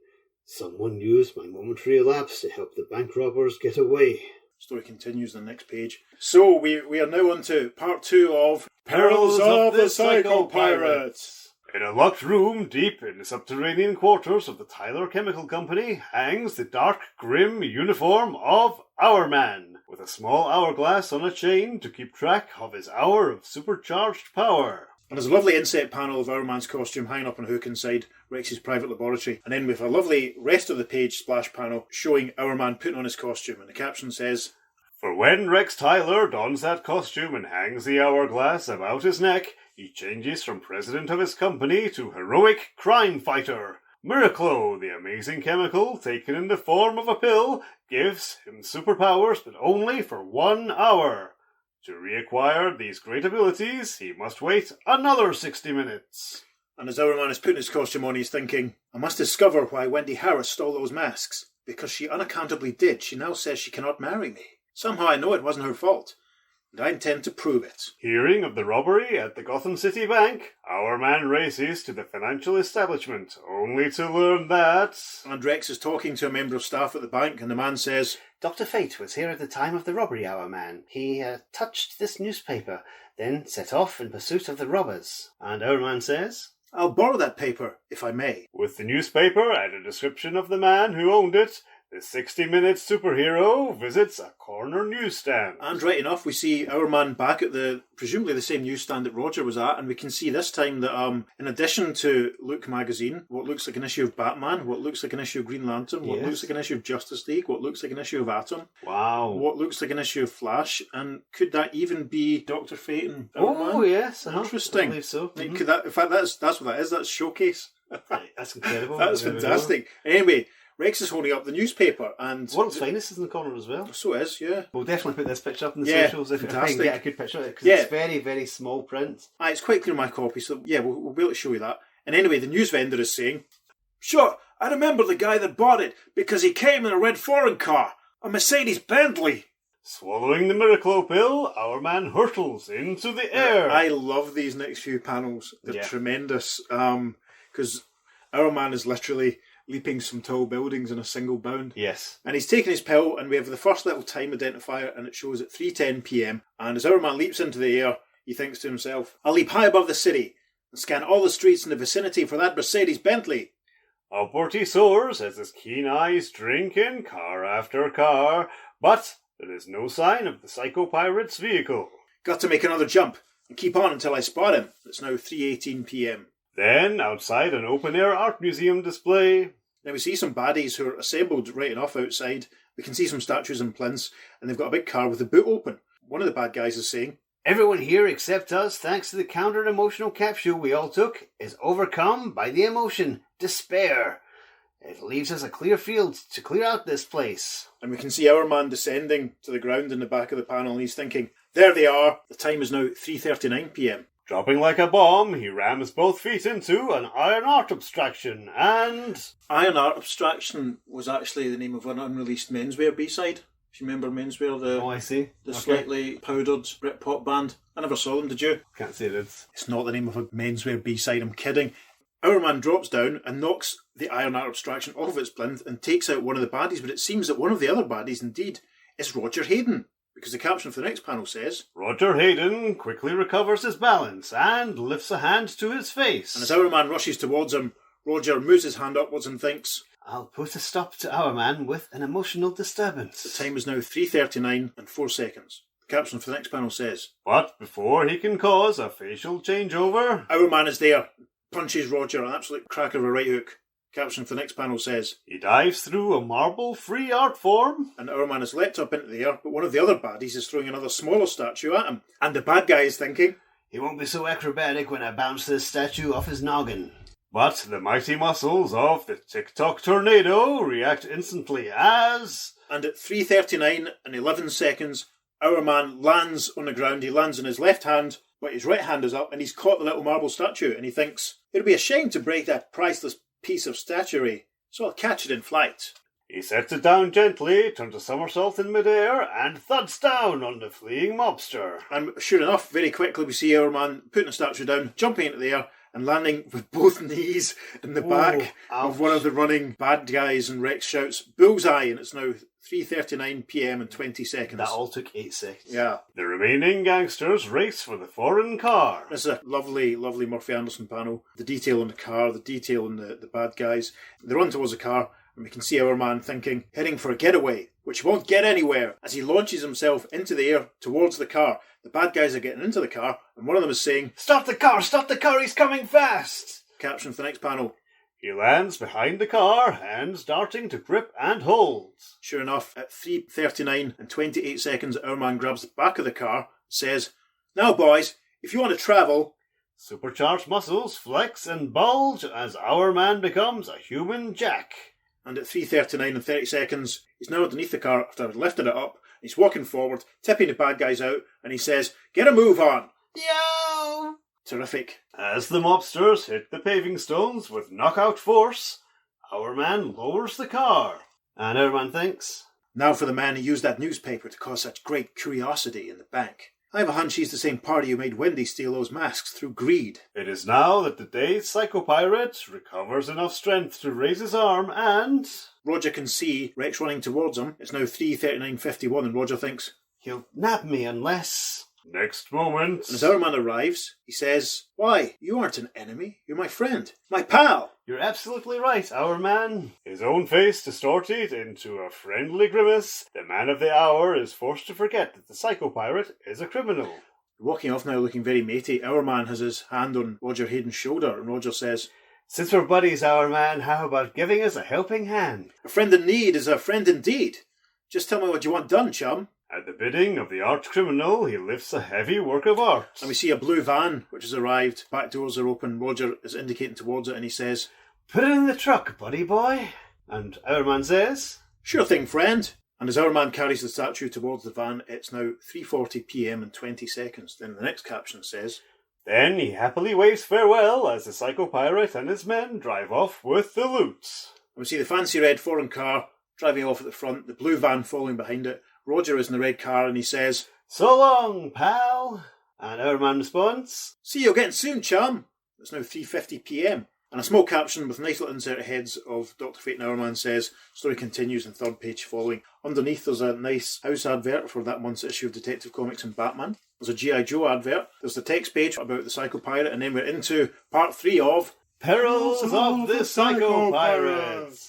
Speaker 1: Someone used my momentary lapse to help the bank robbers get away.
Speaker 3: Story continues on the next page. So we are now on to part 2 of Perils of the Psycho Pirate.
Speaker 1: In a locked room deep in the subterranean quarters of the Tyler Chemical Company hangs the dark, grim uniform of Hourman, with a small hourglass on a chain to keep track of his hour of supercharged power.
Speaker 3: And there's a lovely inset panel of Hourman's costume hanging up on a hook inside Rex's private laboratory. And then with a lovely rest of the page splash panel showing Hourman putting on his costume. And the caption says,
Speaker 1: "For when Rex Tyler dons that costume and hangs the hourglass about his neck, he changes from president of his company to heroic crime fighter. Miraclo, the amazing chemical taken in the form of a pill, gives him superpowers but only for 1 hour. To reacquire these great abilities, he must wait another 60 minutes.
Speaker 3: And as Hourman is putting his costume on, he's thinking, I must discover why Wendy Harris stole those masks. Because she unaccountably did, she now says she cannot marry me. Somehow I know it wasn't her fault, and I intend to prove it.
Speaker 1: Hearing of the robbery at the Gotham City Bank, Hourman races to the financial establishment, only to learn that...
Speaker 3: And Rex is talking to a member of staff at the bank, and the man says,
Speaker 2: Dr. Fate was here at the time of the robbery, Hourman. He touched this newspaper, then set off in pursuit of the robbers. And Hourman says,
Speaker 3: I'll borrow that paper, if I may.
Speaker 1: With the newspaper and a description of the man who owned it, the 60-minute superhero visits a corner newsstand.
Speaker 3: And right enough, we see Hourman back at presumably the same newsstand that Roger was at, and we can see this time that in addition to Look magazine, what looks like an issue of Batman, what looks like an issue of Green Lantern, what looks like an issue of Justice League, what looks like an issue of Atom, what looks like an issue of Flash, and could that even be Dr. Fate and Hourman?
Speaker 2: Oh, yes.
Speaker 3: Interesting.
Speaker 2: I believe so.
Speaker 3: Like, could that, in fact, that's what that is. That's Showcase.
Speaker 2: That's incredible.
Speaker 3: That's fantastic. Anyway, Rex is holding up the newspaper, and
Speaker 2: World's Finest is in the corner as well.
Speaker 3: So is, yeah.
Speaker 2: We'll definitely put this picture up in the
Speaker 3: Yeah,
Speaker 2: socials if I can
Speaker 3: fantastic.
Speaker 2: get a good picture of it, because it's very, very small print.
Speaker 3: It's quite clear in my copy, so yeah, we'll be able to show you that. And anyway, the news vendor is saying, Sure, I remember the guy that bought it, because he came in a red foreign car, a Mercedes Bentley.
Speaker 1: Swallowing the Miraclo pill, Hourman hurtles into the air.
Speaker 3: I love these next few panels. They're tremendous, because Hourman is literally leaping some tall buildings in a single bound.
Speaker 2: Yes.
Speaker 3: And he's taken his pill, and we have the first little time identifier, and it shows at 3:10 p.m. And as Hourman leaps into the air, he thinks to himself, I'll leap high above the city and scan all the streets in the vicinity for that Mercedes Bentley.
Speaker 1: Upward he soars as his keen eyes drink in car after car, but there is no sign of the Psycho Pirate's vehicle.
Speaker 3: Got to make another jump and keep on until I spot him. It's now 3:18 p.m.
Speaker 1: Then, outside an open-air art museum display...
Speaker 3: Now we see some baddies who are assembled right enough outside. We can see some statues and plinths, and they've got a big car with the boot open. One of the bad guys is saying,
Speaker 2: Everyone here except us, thanks to the counter-emotional capsule we all took, is overcome by the emotion, despair. It leaves us a clear field to clear out this place.
Speaker 3: And we can see Hourman descending to the ground in the back of the panel, and he's thinking, There they are. The time is now 3:39 p.m.
Speaker 1: Dropping like a bomb, he rams both feet into an iron art abstraction, and...
Speaker 3: Iron Art Abstraction was actually the name of an unreleased Menswear B-side. If you remember Menswear,
Speaker 2: I see.
Speaker 3: The slightly powdered Britpop band. I never saw them, did you?
Speaker 2: Can't say it is.
Speaker 3: It's not the name of a Menswear B-side, I'm kidding. Hourman drops down and knocks the Iron Art Abstraction off its plinth and takes out one of the baddies, but it seems that one of the other baddies, indeed, is Roger Hayden. Because the caption for the next panel says,
Speaker 1: Roger Hayden quickly recovers his balance and lifts a hand to his face.
Speaker 3: And as Hourman rushes towards him, Roger moves his hand upwards and thinks,
Speaker 2: I'll put a stop to Hourman with an emotional disturbance.
Speaker 3: The time is now 3:39 and 4 seconds. The caption for the next panel says,
Speaker 1: But before he can cause a facial changeover...
Speaker 3: Hourman is there, punches Roger an absolute crack of a right hook. Caption for the next panel says,
Speaker 1: He dives through a marble-free art form.
Speaker 3: And Hourman has leapt up into the air, but one of the other baddies is throwing another smaller statue at him. And the bad guy is thinking,
Speaker 2: He won't be so acrobatic when I bounce this statue off his noggin.
Speaker 1: But the mighty muscles of the TikTok tornado react instantly as...
Speaker 3: And at 3:39 and 11 seconds, Hourman lands on the ground. He lands on his left hand, but his right hand is up, and he's caught the little marble statue, and he thinks, It'd be a shame to break that priceless piece of statuary, so I'll catch it in flight.
Speaker 1: He sets it down gently, turns a somersault in midair, and thuds down on the fleeing mobster.
Speaker 3: And sure enough, very quickly we see Hourman putting the statue down, jumping into the air, and landing with both knees in the back of one of the running bad guys, and Rex shouts, "Bullseye!" and it's now 3:39 p.m. and 20 seconds.
Speaker 2: That all took 8 seconds.
Speaker 3: Yeah.
Speaker 1: The remaining gangsters race for the foreign car.
Speaker 3: This is a lovely, lovely Murphy Anderson panel. The detail on the car, the detail on the bad guys. They run towards the car, and we can see Hourman thinking, heading for a getaway, which won't get anywhere, as he launches himself into the air towards the car. The bad guys are getting into the car, and one of them is saying,
Speaker 1: Stop the car, he's coming fast!
Speaker 3: Caption for the next panel.
Speaker 1: He lands behind the car, hands starting to grip and hold.
Speaker 3: Sure enough, at 3:39 and 28 seconds, Hourman grabs the back of the car, says, "Now boys, if you want to travel..."
Speaker 1: Supercharged muscles flex and bulge as Hourman becomes a human jack.
Speaker 3: And at 3:39 and 30 seconds, he's now underneath the car after I've lifted it up. He's walking forward, tipping the bad guys out, and he says, "Get a move on!"
Speaker 1: Yo!
Speaker 3: Terrific.
Speaker 1: As the mobsters hit the paving stones with knockout force, Hourman lowers the car.
Speaker 2: And Hourman thinks,
Speaker 3: Now for the man who used that newspaper to cause such great curiosity in the bank. I have a hunch he's the same party who made Wendy steal those masks through greed.
Speaker 1: It is now that the dazed psycho-pirate recovers enough strength to raise his arm and...
Speaker 3: Roger can see Rex running towards him. It's now 3:39:51 and Roger thinks,
Speaker 2: he'll nab me unless...
Speaker 1: Next moment...
Speaker 3: And as Hourman arrives, he says, "Why, you aren't an enemy. You're my friend. My pal."
Speaker 2: You're absolutely right, Hourman.
Speaker 1: His own face distorted into a friendly grimace, the man of the hour is forced to forget that the psycho-pirate is a criminal.
Speaker 3: Walking off now looking very matey, Hourman has his hand on Roger Hayden's shoulder and Roger says,
Speaker 2: Since we're buddies, Hourman, how about giving us a helping hand?
Speaker 3: "A friend in need is a friend indeed. Just tell me what you want done, chum."
Speaker 1: At the bidding of the arch-criminal, he lifts a heavy work of art.
Speaker 3: And we see a blue van which has arrived. Back doors are open. Roger is indicating towards it and he says,
Speaker 2: Put it in the truck, buddy boy. And Hourman says,
Speaker 3: "Sure thing, friend." And as Hourman carries the statue towards the van, it's now 3:40 p.m. and 20 seconds. Then the next caption says,
Speaker 1: Then he happily waves farewell as the psycho-pirate and his men drive off with the loot.
Speaker 3: And we see the fancy red foreign car driving off at the front, the blue van following behind it. Roger is in the red car and he says,
Speaker 2: So long, pal. And Hourman responds,
Speaker 3: "See you again soon, chum." It's now 3:50 p.m. And a small caption with nice little insert heads of Dr. Fate and Hourman says, "Story continues," and third page following. Underneath there's a nice house advert for that month's issue of Detective Comics and Batman. There's a G.I. Joe advert. There's the text page about the Psycho Pirate, and then we're into part 3 of
Speaker 1: Perils of the Psycho-Pirate.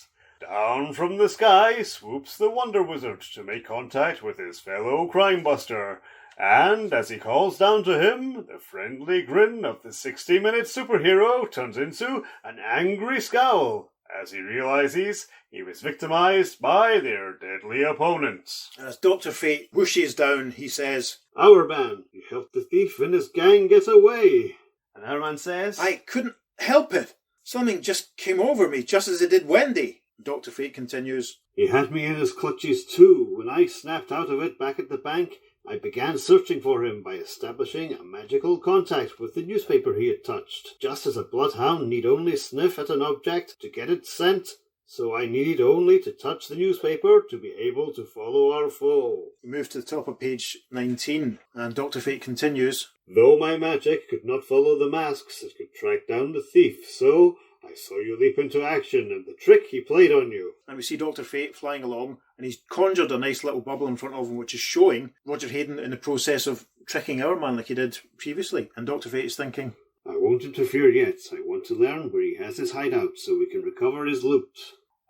Speaker 1: Down from the sky swoops the Wonder Wizard to make contact with his fellow crime-buster. And as he calls down to him, the friendly grin of the 60-minute superhero turns into an angry scowl as he realizes he was victimized by their deadly opponents.
Speaker 3: And as Dr. Fate whooshes down, he says,
Speaker 2: Hourman, you helped the thief and his gang get away. And Hourman says,
Speaker 3: "I couldn't help it. Something just came over me, just as it did Wendy." Dr. Fate continues,
Speaker 2: He had me in his clutches too. When I snapped out of it back at the bank, I began searching for him by establishing a magical contact with the newspaper he had touched. Just as a bloodhound need only sniff at an object to get its scent, so I needed only to touch the newspaper to be able to follow our foe.
Speaker 3: We move to the top of page 19, and Dr. Fate continues,
Speaker 2: Though my magic could not follow the masks, it could track down the thief, so I saw you leap into action and the trick he played on you.
Speaker 3: And we see Dr. Fate flying along, and he's conjured a nice little bubble in front of him, which is showing Roger Hayden in the process of tricking Hourman like he did previously. And Dr. Fate is thinking,
Speaker 2: I won't interfere yet. I want to learn where he has his hideout so we can recover his loot.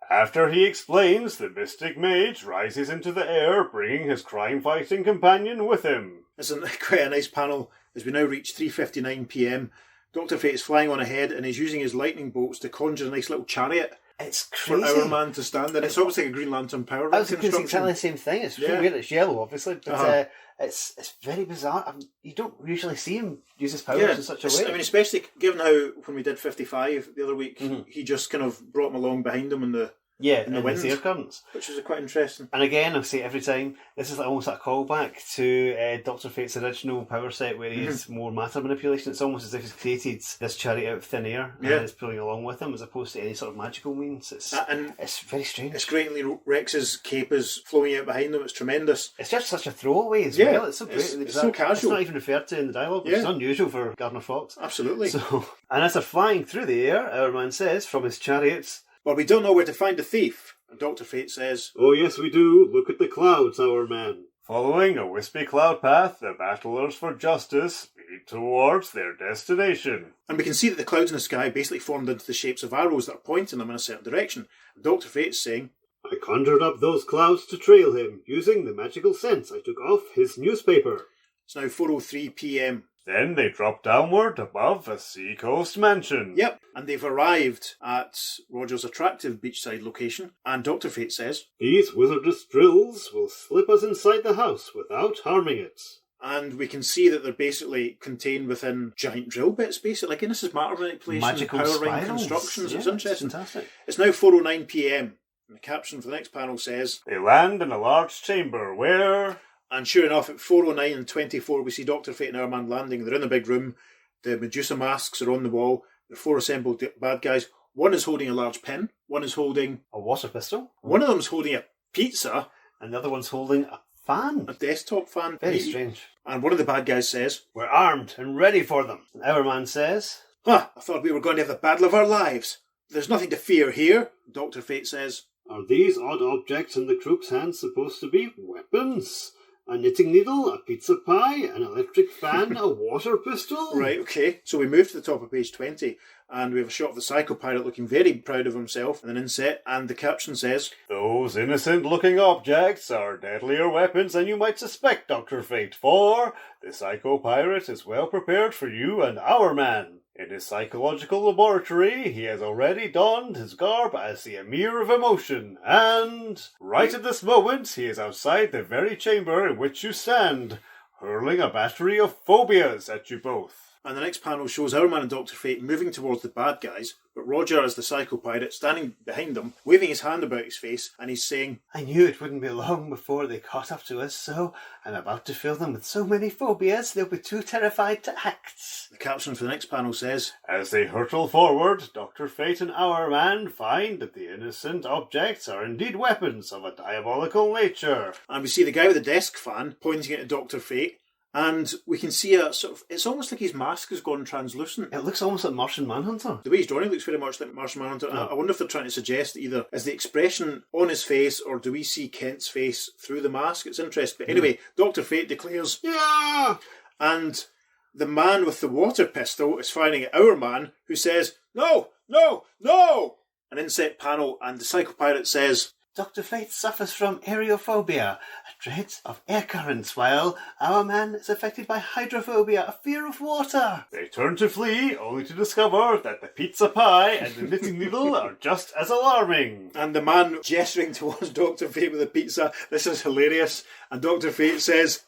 Speaker 1: After he explains, the mystic mage rises into the air, bringing his crime-fighting companion with him.
Speaker 3: It's quite a nice panel as we now reach 3:59 p.m. Dr. Fate is flying on ahead and he's using his lightning bolts to conjure a nice little chariot
Speaker 2: It's
Speaker 3: for
Speaker 2: crazy.
Speaker 3: Hourman to stand in. It's almost like a Green Lantern power
Speaker 2: I was thinking
Speaker 3: construction.
Speaker 2: exactly the same thing. It's
Speaker 3: Yeah.
Speaker 2: weird. It's yellow, obviously, but
Speaker 3: Uh-huh.
Speaker 2: it's very bizarre. You don't usually see him use his powers
Speaker 3: Yeah,
Speaker 2: in such a
Speaker 3: I
Speaker 2: way.
Speaker 3: mean, especially given how when we did 55 the other week,
Speaker 2: Mhm.
Speaker 3: he just kind of brought him along behind him in the
Speaker 2: Yeah,
Speaker 3: in the
Speaker 2: and
Speaker 3: wind,
Speaker 2: his air currents.
Speaker 3: which is quite interesting.
Speaker 2: And again, I say it every time, this is almost a callback to Dr. Fate's original power set where he has more matter manipulation. It's almost as if he's created this chariot out of thin air and is pulling along with him as opposed to any sort of magical means. It's very strange.
Speaker 3: It's greatly Rex's cape is flowing out behind him. It's tremendous.
Speaker 2: It's just such a throwaway as well. It's so great.
Speaker 3: It's so casual.
Speaker 2: It's not even referred to in the dialogue, which is unusual for Gardner Fox.
Speaker 3: Absolutely.
Speaker 2: So, and as they're flying through the air, Hourman says from his chariots,
Speaker 3: "Well, we don't know where to find the thief." And Dr. Fate says,
Speaker 1: "Oh yes we do. Look at the clouds, Hourman." Following a wispy cloud path, the battlers for justice speed towards their destination.
Speaker 3: and we can see that the clouds in the sky basically formed into the shapes of arrows that are pointing them in a certain direction. And Dr. Fate's saying,
Speaker 1: "I conjured up those clouds to trail him, using the magical scents I took off his newspaper."
Speaker 3: it's now 4:03 p.m.
Speaker 1: Then they drop downward above a seacoast mansion.
Speaker 3: Yep, and they've arrived at Roger's attractive beachside location, and Dr. Fate says,
Speaker 1: "These wizardous drills will slip us inside the house without harming it."
Speaker 3: and we can see that they're basically contained within giant drill bits, basically. Again, this is matter manipulation,
Speaker 2: magical
Speaker 3: power ring
Speaker 2: spirals.
Speaker 3: constructions.
Speaker 2: Yeah,
Speaker 3: it's interesting.
Speaker 2: Fantastic.
Speaker 3: It's now 4:09 p.m. and the caption for the next panel says,
Speaker 1: They land in a large chamber where...
Speaker 3: and sure enough, at 4:09 and 24, we see Dr. Fate and Hourman landing. They're in a big room. The Medusa masks are on the wall. The four assembled bad guys. One is holding a large pen. One is holding...
Speaker 2: a water pistol.
Speaker 3: One of them's holding a pizza.
Speaker 2: And the other one's holding a fan.
Speaker 3: A desktop fan.
Speaker 2: Very strange.
Speaker 3: And one of the bad guys says,
Speaker 2: "We're armed and ready for them." And Hourman says,
Speaker 3: "I thought we were going to have the battle of our lives. There's nothing to fear here." Dr. Fate says,
Speaker 1: Are these odd objects in the crook's hands supposed to be weapons? A knitting needle, a pizza pie, an electric fan, a water pistol?
Speaker 3: Right, okay. So we move to the top of page 20, and we have a shot of the Psycho Pirate looking very proud of himself in an inset, and the caption says,
Speaker 1: Those innocent-looking objects are deadlier weapons than you might suspect, Dr. Fate, for the Psycho Pirate is well prepared for you and Hourman. In his psychological laboratory, he has already donned his garb as the Emir of Emotion, and right at this moment, he is outside the very chamber in which you stand, hurling a battery of phobias at you both.
Speaker 3: And the next panel shows Hourman and Dr. Fate moving towards the bad guys, but Roger, as the Psycho Pirate, standing behind them, waving his hand about his face, and he's saying,
Speaker 2: "I knew it wouldn't be long before they caught up to us, so I'm about to fill them with so many phobias they'll be too terrified to act."
Speaker 3: The caption for the next panel says,
Speaker 1: As they hurtle forward, Dr. Fate and Hourman find that the innocent objects are indeed weapons of a diabolical nature.
Speaker 3: and we see the guy with the desk fan pointing at Dr. Fate, and we can see a sort of, it's almost like his mask has gone translucent.
Speaker 2: It looks almost like Martian Manhunter.
Speaker 3: The way he's drawing looks very much like Martian Manhunter. I wonder if they're trying to suggest either is the expression on his face, or do we see Kent's face through the mask? It's interesting. But anyway, Dr. Fate declares,
Speaker 1: Yeah!
Speaker 3: and the man with the water pistol is firing at Hourman, who says, "No, no, no!" An inset panel, and the Psycho Pirate says,
Speaker 2: Dr. Fate suffers from aerophobia, a dread of air currents, while Hourman is affected by hydrophobia, a fear of water.
Speaker 1: They turn to flee, only to discover that the pizza pie and the knitting needle are just as alarming.
Speaker 3: and the man gesturing towards Dr. Fate with a pizza, this is hilarious, and Dr. Fate says,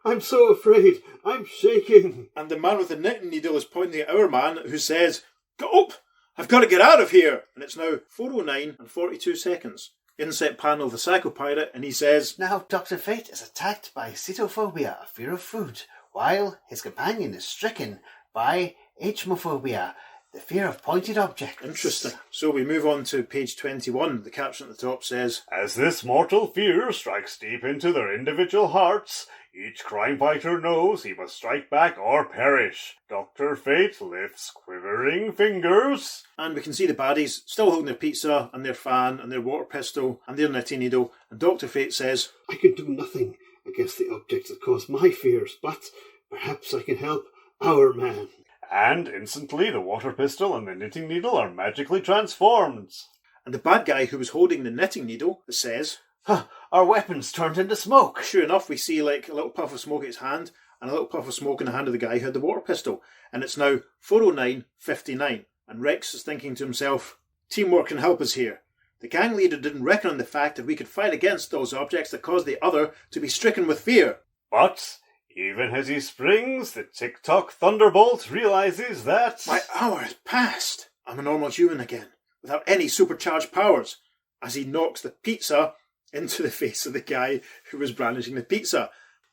Speaker 1: I'm so afraid. I'm shaking.
Speaker 3: and the man with the knitting needle is pointing at Hourman, who says, "Go! I've got to get out of here!" And it's now 4:09 and 42 seconds. Inset panel of the Psycho Pirate, and he says,
Speaker 2: Now Dr. Fate is attacked by cetophobia, a fear of food, while his companion is stricken by agemophobia, the fear of pointed objects.
Speaker 3: Interesting. So we move on to page 21. The caption at the top says,
Speaker 1: As this mortal fear strikes deep into their individual hearts, each crime fighter knows he must strike back or perish. Dr. Fate lifts quivering fingers.
Speaker 3: and we can see the baddies still holding their pizza and their fan and their water pistol and their knitting needle, and Dr. Fate says,
Speaker 1: I can do nothing against the objects that cause my fears, but perhaps I can help Hourman. And instantly the water pistol and the knitting needle are magically transformed.
Speaker 3: and the bad guy who was holding the knitting needle says,
Speaker 2: Our weapons turned into smoke.
Speaker 3: sure enough, we see like a little puff of smoke at his hand and a little puff of smoke in the hand of the guy who had the water pistol. And it's now 4:09:59, and Rex is thinking to himself, teamwork can help us here. The gang leader didn't reckon on the fact that we could fight against those objects that caused the other to be stricken with fear.
Speaker 1: But even as he springs, the Tick-Tock Thunderbolt realizes that...
Speaker 3: My hour has passed. I'm a normal human again, without any supercharged powers. as he knocks the pizza into the face of the guy who was brandishing the pizza.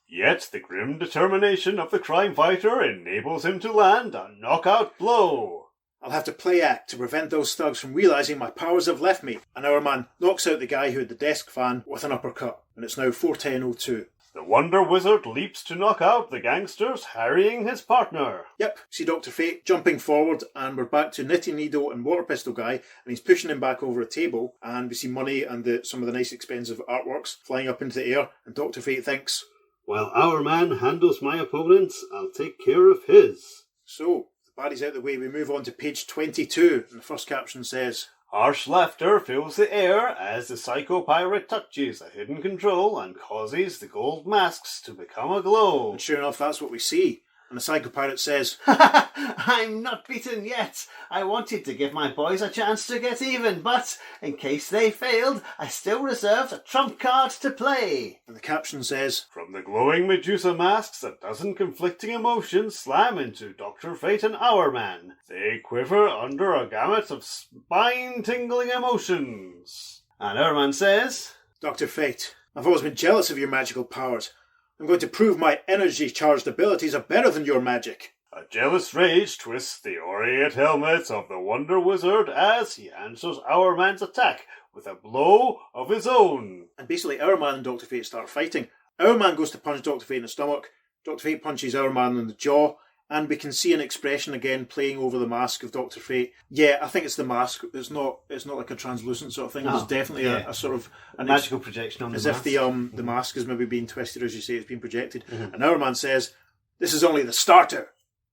Speaker 1: Yet the grim determination of the crime fighter enables him to land a knockout blow.
Speaker 3: I'll have to play act to prevent those thugs from realising my powers have left me. And Hourman knocks out the guy who had the desk fan with an uppercut. And it's now 4:10:02.
Speaker 1: The Wonder Wizard leaps to knock out the gangsters, harrying his partner.
Speaker 3: Yep, see Dr. Fate jumping forward, and we're back to Knitting Needle and Water Pistol Guy, and he's pushing him back over a table, and we see money and some of the nice expensive artworks flying up into the air, and Dr. Fate thinks,
Speaker 2: "While our man handles my opponents, I'll take care of his."
Speaker 3: So, the baddie's out the way, we move on to page 22, and the first caption says,
Speaker 1: Harsh laughter fills the air as the Psycho Pirate touches a hidden control and causes the gold masks to become aglow.
Speaker 3: and sure enough, that's what we see. And the Psycho Pirate says,
Speaker 2: "I'm not beaten yet. I wanted to give my boys a chance to get even, but in case they failed, I still reserved a trump card to play."
Speaker 3: and the caption says,
Speaker 1: From the glowing Medusa masks, a dozen conflicting emotions slam into Dr. Fate and Hourman. They quiver under a gamut of spine-tingling emotions.
Speaker 2: And Hourman says,
Speaker 3: Dr. Fate, I've always been jealous of your magical powers. I'm going to prove my energy-charged abilities are better than your magic.
Speaker 1: A jealous rage twists the aureate helmet of the Wonder Wizard as he answers Hourman's attack with a blow of his own.
Speaker 3: And basically, Hourman and Dr. Fate start fighting. Hourman goes to punch Dr. Fate in the stomach. Dr. Fate punches Hourman in the jaw. And we can see an expression again playing over the mask of Dr. Fate. Yeah, I think it's the mask. It's not like a translucent sort of thing.
Speaker 2: No,
Speaker 3: There's definitely
Speaker 2: yeah.
Speaker 3: a sort of
Speaker 2: a magical projection on the
Speaker 3: as
Speaker 2: mask.
Speaker 3: if the mask is maybe being twisted, as you say, it's being projected. And Hourman says, "This is only the starter."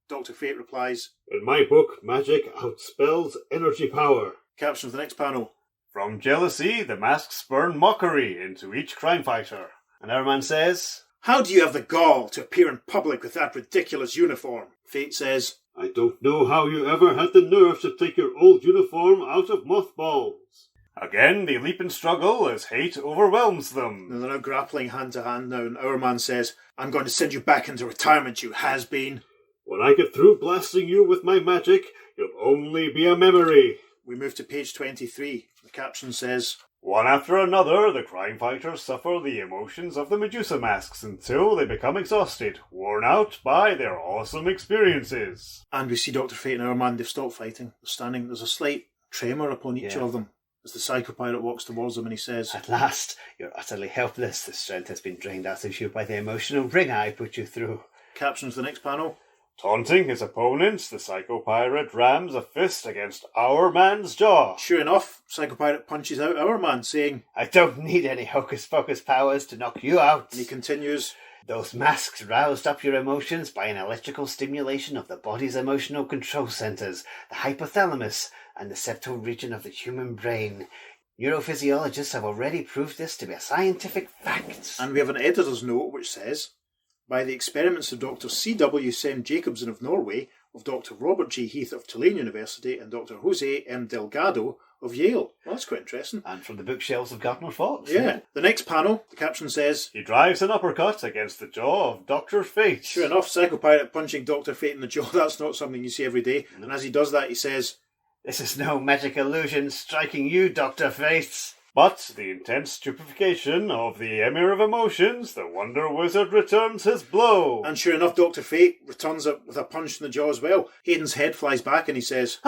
Speaker 3: Dr. Fate replies,
Speaker 2: "In my book, magic outspells energy power."
Speaker 3: caption of the next panel,
Speaker 1: From jealousy, the masks spurn mockery into each crime fighter.
Speaker 2: And Hourman says,
Speaker 3: "How do you have the gall to appear in public with that ridiculous uniform?" Fate says,
Speaker 2: "I don't know how you ever had the nerve to take your old uniform out of mothballs."
Speaker 1: Again, they leap and struggle as hate overwhelms them.
Speaker 3: and they're now grappling hand to hand now, and Hourman says, "I'm going to send you back into retirement, you has-been."
Speaker 2: "When I get through blasting you with my magic, you'll only be a memory."
Speaker 3: We move to page 23. The caption says,
Speaker 1: One after another, the crime fighters suffer the emotions of the Medusa masks until they become exhausted, worn out by their awesome experiences.
Speaker 3: and we see Dr. Fate and Hourman, they've stopped fighting. They're standing, there's a slight tremor upon each
Speaker 2: Yeah.
Speaker 3: of them as the Psycho Pirate walks towards them and he says,
Speaker 2: "At last, you're utterly helpless. The strength has been drained out of you by the emotional ring I put you through."
Speaker 3: captions the next panel,
Speaker 1: Taunting his opponents, the Psycho Pirate rams a fist against Hourman's jaw.
Speaker 3: sure enough, Psycho Pirate punches out Hourman, saying,
Speaker 2: "I don't need any hocus-pocus powers to knock you out."
Speaker 3: and he continues,
Speaker 2: "Those masks roused up your emotions by an electrical stimulation of the body's emotional control centers, the hypothalamus, and the septal region of the human brain. Neurophysiologists have already proved this to be a scientific fact."
Speaker 3: and we have an editor's note which says, "By the experiments of Dr. C.W. Sem Jacobson of Norway, of Dr. Robert G. Heath of Tulane University, and Dr. Jose M. Delgado of Yale." Well, that's quite interesting.
Speaker 2: And from the bookshelves of Gardner Fox.
Speaker 3: Yeah. The next panel, the caption says,
Speaker 1: He drives an uppercut against the jaw of Dr. Fate.
Speaker 3: sure enough, Psycho Pirate punching Dr. Fate in the jaw. That's not something you see every day. And as he does that, he says,
Speaker 2: "This is no magic illusion striking you, Dr. Fate."
Speaker 1: But the intense stupefaction of the Emir of Emotions, the Wonder Wizard returns his blow.
Speaker 3: and sure enough, Dr. Fate returns it with a punch in the jaw as well. Hayden's head flies back and he says,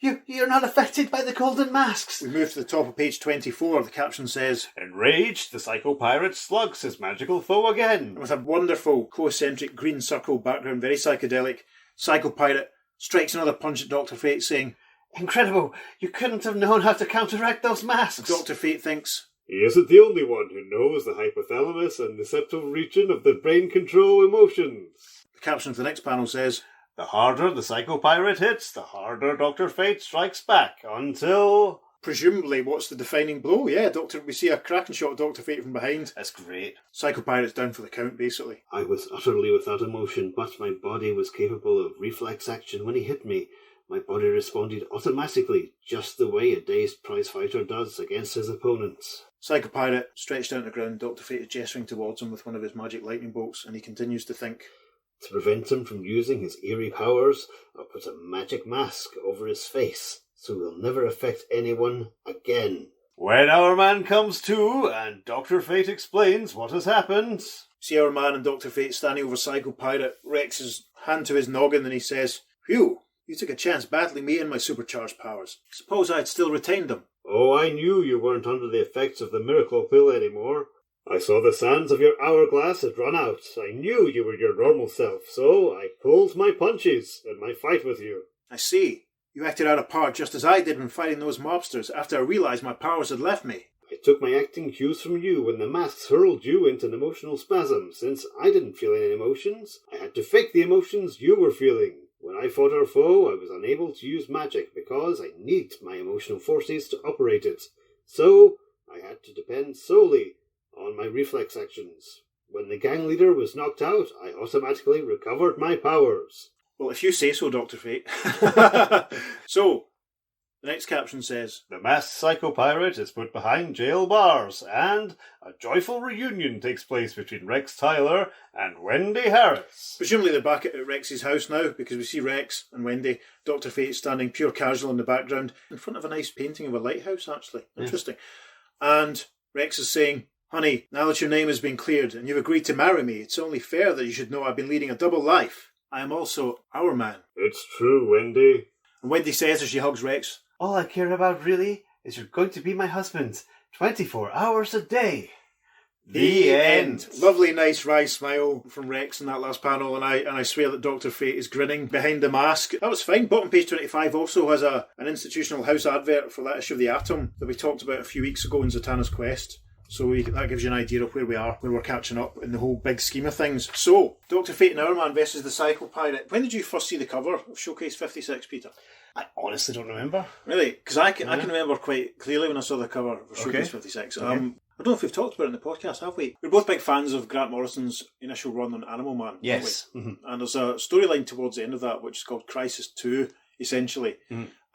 Speaker 2: You're not affected by the golden masks."
Speaker 3: we move to the top of page 24. The caption says,
Speaker 1: Enraged, the Psycho Pirate slugs his magical foe again.
Speaker 3: and with a wonderful concentric green circle background, very psychedelic, Psycho Pirate strikes another punch at Dr. Fate, saying,
Speaker 2: "Incredible! You couldn't have known how to counteract those masks."
Speaker 3: Dr. Fate thinks,
Speaker 2: "He isn't the only one who knows the hypothalamus and the septal region of the brain control emotions."
Speaker 3: the caption of the next panel says,
Speaker 1: The harder the Psycho Pirate hits, the harder Dr. Fate strikes back, until...
Speaker 3: presumably, what's the defining blow? Yeah, we see a cracking shot of Dr. Fate from behind.
Speaker 2: That's great.
Speaker 3: Psycho Pirate's down for the count, basically.
Speaker 2: "I was utterly without emotion, but my body was capable of reflex action when he hit me. My body responded automatically, just the way a dazed prizefighter does against his opponents."
Speaker 3: Psycho Pirate stretched out on the ground. Dr. Fate is gesturing towards him with one of his magic lightning bolts, and he continues to think,
Speaker 2: To prevent him from using his eerie powers, I'll put a magic mask over his face, so he'll never affect anyone again.
Speaker 1: When Hourman comes to and Dr. Fate explains what has happened...
Speaker 3: See Hourman and Dr. Fate standing over Psycho Pirate, Rex's hand to his noggin, and he says, "Phew, you took a chance battling me and my supercharged powers. Suppose I had still retained them."
Speaker 1: "Oh, I knew you weren't under the effects of the Miraclo pill anymore. I saw the sands of your hourglass had run out. I knew you were your normal self, so I pulled my punches in my fight with you."
Speaker 3: "I see. You acted out a part just as I did when fighting those mobsters after I realised my powers had left me."
Speaker 1: "I took my acting cues from you when the masks hurled you into an emotional spasm. Since I didn't feel any emotions, I had to fake the emotions you were feeling. When I fought our foe, I was unable to use magic because I need my emotional forces to operate it. So, I had to depend solely on my reflex actions. When the gang leader was knocked out, I automatically recovered my powers."
Speaker 3: "Well, if you say so, Dr. Fate." So, the next caption says,
Speaker 1: "The masked psycho pirate is put behind jail bars, and a joyful reunion takes place between Rex Tyler and Wendy Harris."
Speaker 3: Presumably they're back at Rex's house now, because we see Rex and Wendy, Dr. Fate standing pure casual in the background, in front of a nice painting of a lighthouse, actually. Interesting. And Rex is saying, "Honey, now that your name has been cleared and you've agreed to marry me, it's only fair that you should know I've been leading a double life. I am also Hourman."
Speaker 1: "It's true, Wendy."
Speaker 3: And Wendy says as she hugs Rex,
Speaker 2: All I care about really is you're going to be my husband 24 hours a day.
Speaker 3: The end. Lovely, nice, wry smile from Rex in that last panel, and I swear that Dr. Fate is grinning behind the mask. That was fine. Bottom page 25 also has an institutional house advert for that issue of the Atom that we talked about a few weeks ago in Zatanna's Quest. So that gives you an idea of where we are, where we're catching up in the whole big scheme of things. So, Dr. Fate and Hourman versus the Psycho Pirate. When did you first see the cover of Showcase 56, Peter?
Speaker 2: I honestly don't remember.
Speaker 3: Really? Because I can remember quite clearly when I saw the cover of Showcase 56.
Speaker 2: Okay.
Speaker 3: I don't know if we've talked about it in the podcast, have we? We're both big fans of Grant Morrison's initial run on Animal Man.
Speaker 2: Yes.
Speaker 3: Aren't we? And there's a storyline towards the end of that which is called Crisis 2, essentially.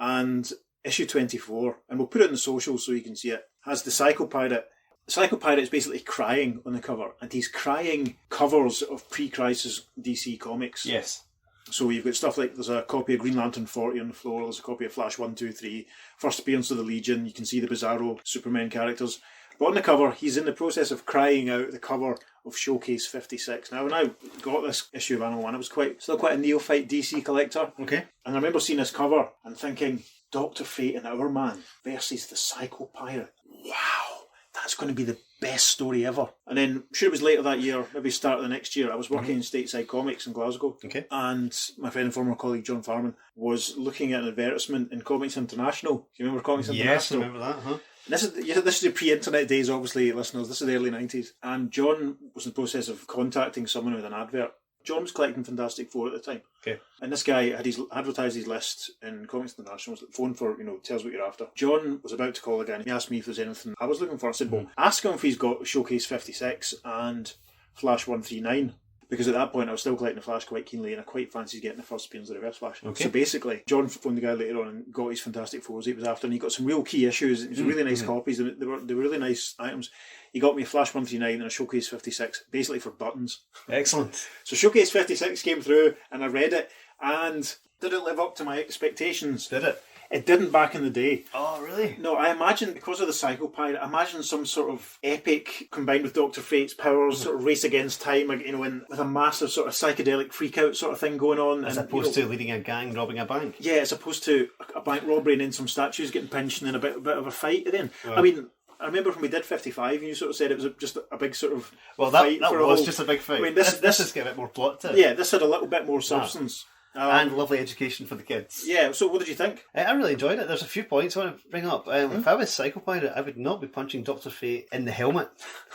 Speaker 3: And issue 24, and we'll put it in the socials so you can see it, has the Psycho Pirate. The Psycho Pirate is basically crying on the cover, and he's crying covers of pre-Crisis DC comics.
Speaker 2: Yes.
Speaker 3: So you've got stuff like, there's a copy of Green Lantern 40 on the floor, there's a copy of Flash 1, 2, 3, first appearance of the Legion, you can see the Bizarro Superman characters. But on the cover, he's in the process of crying out the cover of Showcase 56. Now, when I got this issue of Animal Man, I was still quite a neophyte DC collector.
Speaker 2: Okay.
Speaker 3: And I remember seeing this cover and thinking, Dr. Fate and Hourman versus the Psycho Pirate. Wow, that's going to be the best story ever. And then, I'm sure it was later that year, maybe start of the next year, I was working in Stateside Comics in Glasgow.
Speaker 2: Okay.
Speaker 3: And my friend and former colleague John Farman was looking at an advertisement in Comics International. Do you remember Comics International?
Speaker 2: Yes, I remember that, huh?
Speaker 3: This is the pre-internet days, obviously, listeners. This is the early 90s. And John was in the process of contacting someone with an advert. John was collecting Fantastic Four at the time.
Speaker 2: Okay.
Speaker 3: And this guy had advertised his list in Comics International, phone for, tell us what you're after. John was about to call again. He asked me if there's anything I was looking for. I said, well, ask him if he's got Showcase 56 and Flash 139. Because at that point I was still collecting the Flash quite keenly, and I quite fancied getting the first appearance of the Reverse Flash. Okay. So basically, John phoned the guy later on and got his Fantastic Fours he was after, and he got some real key issues. It was really nice copies, and they were really nice items. He got me a Flash 139 and a Showcase 56, basically for buttons.
Speaker 2: Excellent.
Speaker 3: So Showcase 56 came through, and I read it, and did it live up to my expectations?
Speaker 2: Did it?
Speaker 3: It didn't back in the day.
Speaker 2: Oh, really?
Speaker 3: No, I imagine, because of the Psycho Pirate, I imagine some sort of epic combined with Dr. Fate's powers, sort of race against time, with a massive sort of psychedelic freak-out sort of thing going on.
Speaker 2: As opposed to leading a gang robbing a bank.
Speaker 3: Yeah, as opposed to a bank robbery and then some statues getting pinched and then a bit of a fight at the end. I mean, I remember when we did 55 and you sort of said it was just a big sort of
Speaker 2: fight.
Speaker 3: That
Speaker 2: was just a big fight.
Speaker 3: I mean, this
Speaker 2: has got a bit more plot to it.
Speaker 3: Yeah, this had a little bit more substance.
Speaker 2: And lovely education for the kids.
Speaker 3: Yeah, so what did you think?
Speaker 2: I really enjoyed it. There's a few points I want to bring up. If I was Psycho Pirate, I would not be punching Dr. Fate in the helmet.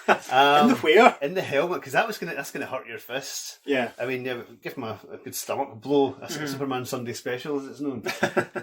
Speaker 3: In the where?
Speaker 2: In the helmet, because that's gonna hurt your fist.
Speaker 3: Yeah.
Speaker 2: I mean, give him a good stomach blow. A Superman Sunday Special, as it's known.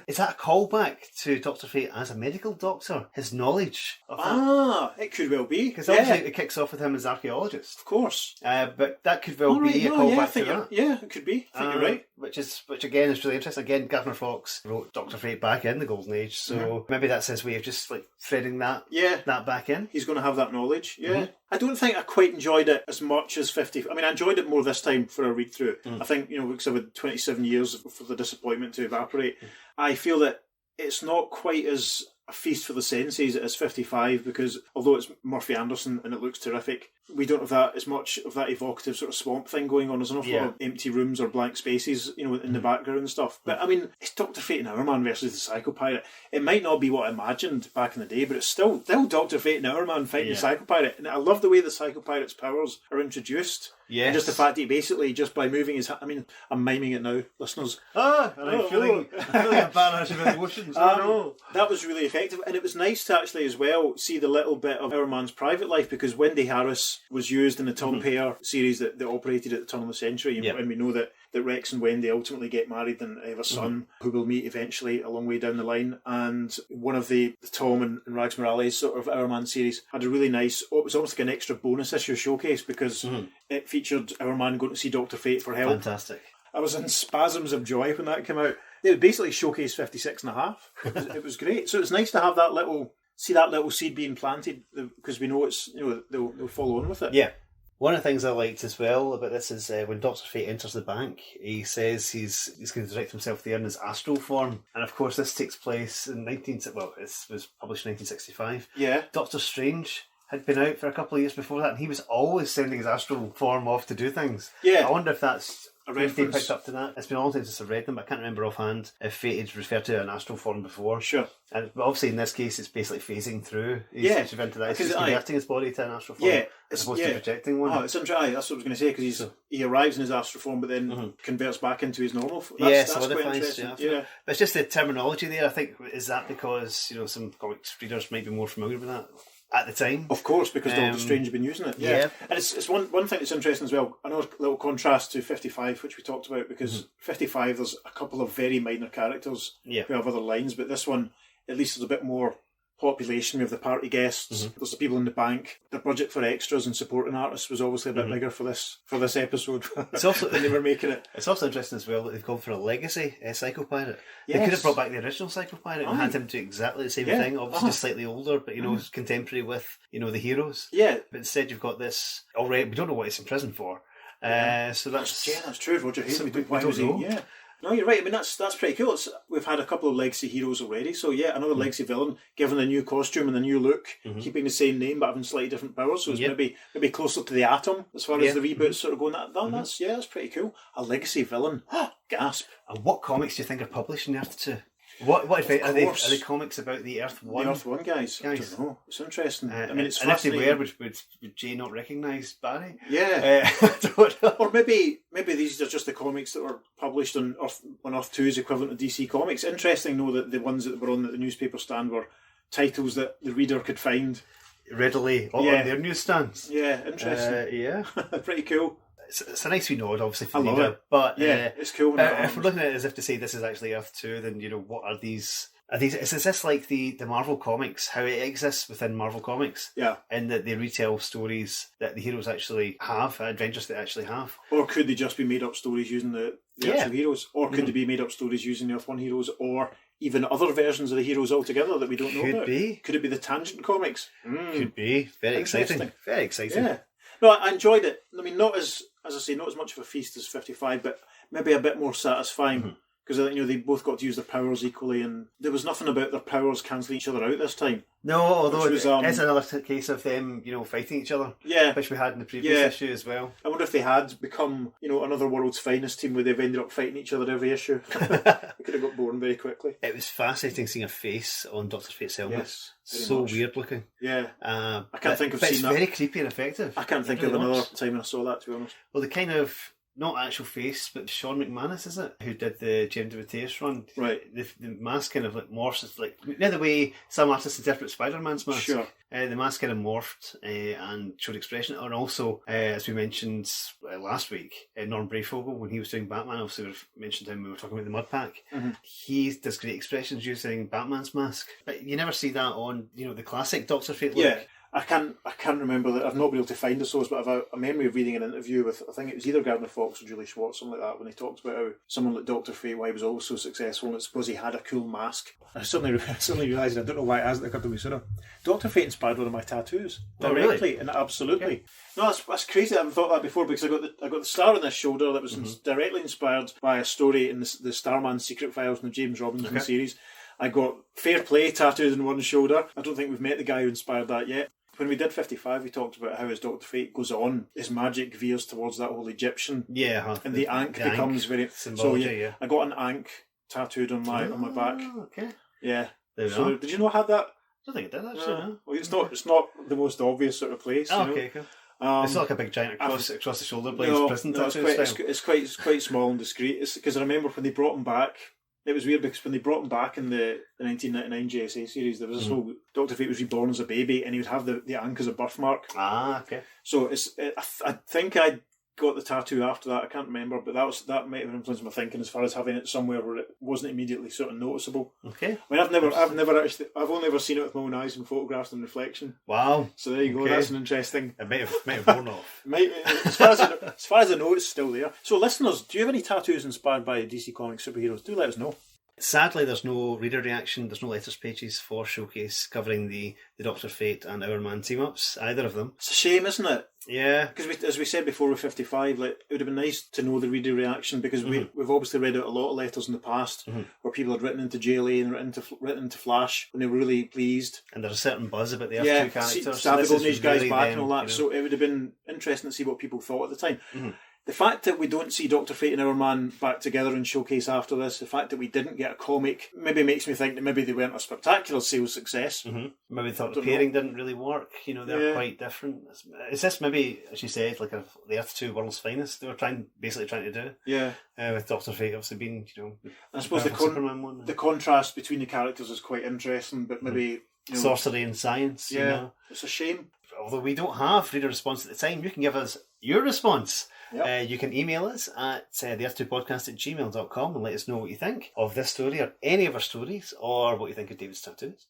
Speaker 2: Is that a callback to Dr. Fate as a medical doctor? His knowledge of that?
Speaker 3: It could well be.
Speaker 2: Because obviously it kicks off with him as archaeologist.
Speaker 3: Of course.
Speaker 2: But that could well be a callback to that.
Speaker 3: Yeah, it could be. I think you're right.
Speaker 2: Which again is really interesting. Again, Gardner Fox wrote Dr. Fate back in the Golden Age, so maybe that's his way of just like threading that back in.
Speaker 3: He's going to have that knowledge. Yeah. I don't think I quite enjoyed it as much as 50. I mean, I enjoyed it more this time for a read through. I think, because I've had 27 years for the disappointment to evaporate, I feel that it's not quite as a feast for the senses as 55, because although it's Murphy Anderson and it looks terrific, we don't have that as much of that evocative sort of swamp thing going on. There's an awful lot of empty rooms or blank spaces, in the background and stuff. But I mean, it's Dr. Fate and Hourman versus the Psycho Pirate. It might not be what I imagined back in the day, but it's still Dr. Fate and Hourman fighting the Psycho Pirate. And I love the way the Psycho Pirate's powers are introduced.
Speaker 2: Yes.
Speaker 3: And just the fact that he basically, just by moving his... I mean, I'm miming it now, listeners.
Speaker 2: And I'm feeling a barrage of emotions.
Speaker 3: That was really effective. And it was nice to actually as well see the little bit of Hourman's private life, because Wendy Harris was used in the Tom Payer series that operated at the turn of the century. And we know that Rex and Wendy ultimately get married and have a son who will meet eventually a long way down the line. And one of the Tom and Rags Morales sort of Hourman series had a really nice, it was almost like an extra bonus issue showcase, because it featured Hourman going to see Dr. Fate for help.
Speaker 2: Fantastic.
Speaker 3: I was in spasms of joy when that came out. They basically showcased 56 and a half. It was great. So it's nice to have that little seed being planted, because we know it's, they'll follow on with it.
Speaker 2: Yeah. One of the things I liked as well about this is when Dr. Fate enters the bank, he says he's going to direct himself there in his astral form. And of course, this takes place in it was published in 1965.
Speaker 3: Yeah. Doctor
Speaker 2: Strange had been out for a couple of years before that, and he was always sending his astral form off to do things.
Speaker 3: Yeah.
Speaker 2: I wonder if that's
Speaker 3: a
Speaker 2: if they
Speaker 3: reference.
Speaker 2: picked up to that. It's been a long time since I've read them, but I can't remember offhand if Fate had referred to an astral form before.
Speaker 3: Sure.
Speaker 2: But obviously in this case it's basically phasing through. He's into that. He's converting his body to an astral form as opposed to projecting one.
Speaker 3: Oh, it's interesting. That's what I was going to say, because he arrives in his astral form but then converts back into his normal form. That's quite interesting. Yeah.
Speaker 2: But it's just the terminology there, I think. Is that because some comics readers might be more familiar with that at the time?
Speaker 3: Of course, because Doctor Strange has been using it. Yeah. And it's one thing that's interesting as well. Another little contrast to 55, which we talked about, because 55, there's a couple of very minor characters who have other lines, but this one, at least there's a bit more population. We have the party guests, there's the people in the bank. The budget for extras and supporting artists was obviously a bit bigger for this episode
Speaker 2: it's also,
Speaker 3: than they were making it.
Speaker 2: It's also interesting as well that they've gone for a legacy Psycho Pirate. They could have brought back the original Psycho Pirate and had him do exactly the same thing, obviously just slightly older, but contemporary with the heroes.
Speaker 3: Yeah.
Speaker 2: But instead you've got this already, we don't know what he's in prison for. So that's
Speaker 3: true. Roger Hayes.
Speaker 2: So we don't know.
Speaker 3: Yeah. No, you're right. I mean, that's pretty cool. We've had a couple of legacy heroes already. So yeah, another legacy villain, given the new costume and the new look, keeping the same name but having slightly different powers. So it's maybe closer to the Atom as far as the reboots sort of going. That's pretty cool. A legacy villain. Gasp.
Speaker 2: And what comics do you think are published in Earth 2? What are they comics about the Earth 1?
Speaker 3: The Earth 1 guys. I don't know. It's interesting. I mean, it's
Speaker 2: fascinating. And if they were, would Jay not recognise Barry?
Speaker 3: Yeah.
Speaker 2: I don't know.
Speaker 3: Or maybe these are just the comics that were published on Earth 2's equivalent to DC Comics. Interesting, though, that the ones that were on the newspaper stand were titles that the reader could find
Speaker 2: readily on their newsstands.
Speaker 3: Yeah, interesting. Pretty cool.
Speaker 2: It's a nice wee nod, obviously, for the
Speaker 3: love
Speaker 2: reader.
Speaker 3: it.
Speaker 2: But
Speaker 3: it's cool.
Speaker 2: If we're looking at it as if to say this is actually Earth 2, then what are these? Is this like the Marvel Comics, how it exists within Marvel Comics?
Speaker 3: Yeah.
Speaker 2: In that they retell stories that the heroes actually have, adventures they actually have.
Speaker 3: Or could they just be made up stories using the actual heroes? Or could they be made up stories using the Earth 1 heroes? Or even other versions of the heroes altogether that we don't know about? Could it be the Tangent Comics?
Speaker 2: Could be. Very exciting. Very exciting.
Speaker 3: Yeah. No, I enjoyed it. I mean, not as I say, not as much of a feast as 55, but maybe a bit more satisfying. Because they both got to use their powers equally, and there was nothing about their powers cancelling each other out this time.
Speaker 2: No, although it's another case of them, fighting each other.
Speaker 3: Yeah,
Speaker 2: which we had in the previous issue as well.
Speaker 3: I wonder if they had become, another world's finest team where they've ended up fighting each other every issue. It could have got boring very quickly.
Speaker 2: It was fascinating seeing a face on Dr. Fate's helmet.
Speaker 3: Yes,
Speaker 2: so much. Weird looking.
Speaker 3: Yeah, I can't think of
Speaker 2: seeing
Speaker 3: that.
Speaker 2: It's very creepy and effective.
Speaker 3: I can't think of another time I saw that, to be honest.
Speaker 2: Well, the kind of. Not actual face, but Sean McManus, is it? Who did the James DeMatteis run.
Speaker 3: Right.
Speaker 2: The mask kind of morphs. It's like, the way some artists interpret Spider-Man's mask.
Speaker 3: Sure.
Speaker 2: The mask kind of morphed and showed expression. And also, as we mentioned last week, Norm Brayfogle, when he was doing Batman, obviously we've mentioned him when we were talking about the Mud Pack. He does great expressions using Batman's mask. But you never see that on, the classic Dr. Fate look.
Speaker 3: Yeah. I can't remember that. I've not been able to find the source, but I've a memory of reading an interview with, I think it was either Gardner Fox or Julie Schwartz, something like that, when he talked about how someone like Dr. Fate, why he was always so successful, and it's because he had a cool mask. I suddenly realised, I don't know why it hasn't occurred to me sooner. Dr. Fate inspired one of my tattoos directly,
Speaker 2: really?
Speaker 3: And absolutely.
Speaker 2: Okay.
Speaker 3: No, that's crazy. I haven't thought that before, because I got the star on this shoulder that was directly inspired by a story in the Starman Secret Files from the James Robinson series. I got Fair Play tattooed on one shoulder. I don't think we've met the guy who inspired that yet. When we did 55, we talked about how as Dr. Fate goes on, his magic veers towards that whole Egyptian.
Speaker 2: Yeah.
Speaker 3: And the ankh becomes very...
Speaker 2: symbology,
Speaker 3: So yeah, I got an ankh tattooed on my back.
Speaker 2: Okay.
Speaker 3: Yeah.
Speaker 2: There we
Speaker 3: So
Speaker 2: are.
Speaker 3: did you know I had that?
Speaker 2: I don't think it did, actually. No.
Speaker 3: Well, it's not the most obvious sort of place.
Speaker 2: Oh,
Speaker 3: you know?
Speaker 2: okay, cool.
Speaker 3: Um,
Speaker 2: It's not like a big giant across the shoulder blades prison tattoo
Speaker 3: it's quite small and discreet. It's because I remember when they brought him back. It was weird because when they brought him back in the 1999 JSA series, there was this whole Dr. Fate was reborn as a baby, and he would have the ankh as a birthmark.
Speaker 2: Ah, okay.
Speaker 3: So I think I got the tattoo after that. I can't remember, but that might have influenced my thinking as far as having it somewhere where it wasn't immediately sort of noticeable.
Speaker 2: Okay.
Speaker 3: I mean, I've only ever seen it with my own eyes and photographs and reflection.
Speaker 2: Wow.
Speaker 3: So there you go.
Speaker 2: Okay.
Speaker 3: That's an interesting.
Speaker 2: It might have worn off.
Speaker 3: As far as I know, it's still there. So, listeners, do you have any tattoos inspired by DC Comics superheroes? Do let us know.
Speaker 2: Sadly, there's no reader reaction. There's no letters pages for Showcase covering the Dr. Fate and Hourman team ups. Either of them.
Speaker 3: It's a shame, isn't it?
Speaker 2: Yeah.
Speaker 3: Because as we said before with 55, like, it would have been nice to know the reader reaction because we've obviously read out a lot of letters in the past where people had written into JLA and written into Flash when they were really pleased.
Speaker 2: And there's a certain buzz about the Earth 2 characters.
Speaker 3: To have the Golden Age guys
Speaker 2: really
Speaker 3: back
Speaker 2: them,
Speaker 3: and all that.
Speaker 2: you know.
Speaker 3: So it would have been interesting to see what people thought at the time. The fact that we don't see Dr. Fate and Hourman back together in Showcase after this, the fact that we didn't get a comic, maybe makes me think that maybe they weren't a spectacular sales success.
Speaker 2: Maybe they thought the pairing didn't really work. You know, they're quite different. Is this maybe, as you said, like the Earth 2 World's Finest they were basically trying to do?
Speaker 3: Yeah.
Speaker 2: With Dr. Fate obviously being, you know...
Speaker 3: I suppose
Speaker 2: Superman one.
Speaker 3: the contrast between the characters is quite interesting, but maybe... You know,
Speaker 2: sorcery and science, you know.
Speaker 3: It's a shame.
Speaker 2: Although we don't have reader response at the time, you can give us your response.
Speaker 3: Yep.
Speaker 2: You can email us at theearth2podcast@gmail.com and let us know what you think of this story or any of our stories or what you think of David's tattoos.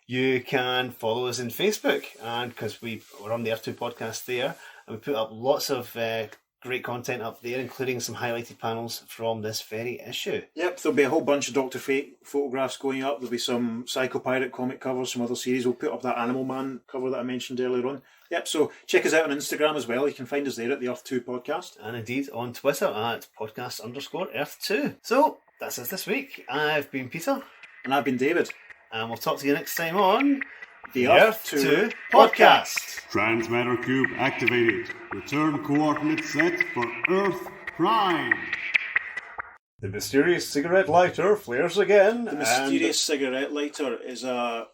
Speaker 2: You can follow us on Facebook, and because we're on the Earth 2 podcast there, and we put up lots of great content up there, including some highlighted panels from this very issue.
Speaker 3: Yep, there'll be a whole bunch of Dr. Fate photographs going up. There'll be some Psycho Pirate comic covers, some other series. We'll put up that Animal Man cover that I mentioned earlier on. Yep, so check us out on Instagram as well. You can find us there at the Earth 2 Podcast.
Speaker 2: And indeed on Twitter at podcast_Earth2. So, that's us this week. I've been Peter.
Speaker 3: And I've been David.
Speaker 2: And we'll talk to you next time on
Speaker 3: the Earth 2 Podcast.
Speaker 1: Transmatter cube activated. Return coordinates set for Earth Prime. The mysterious cigarette lighter flares again.
Speaker 3: The mysterious cigarette lighter is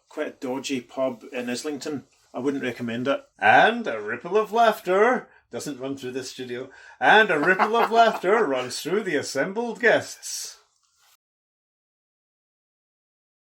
Speaker 3: quite a dodgy pub in Islington. I wouldn't recommend it.
Speaker 1: And a ripple of laughter doesn't run through the studio. And a ripple of laughter runs through the assembled guests.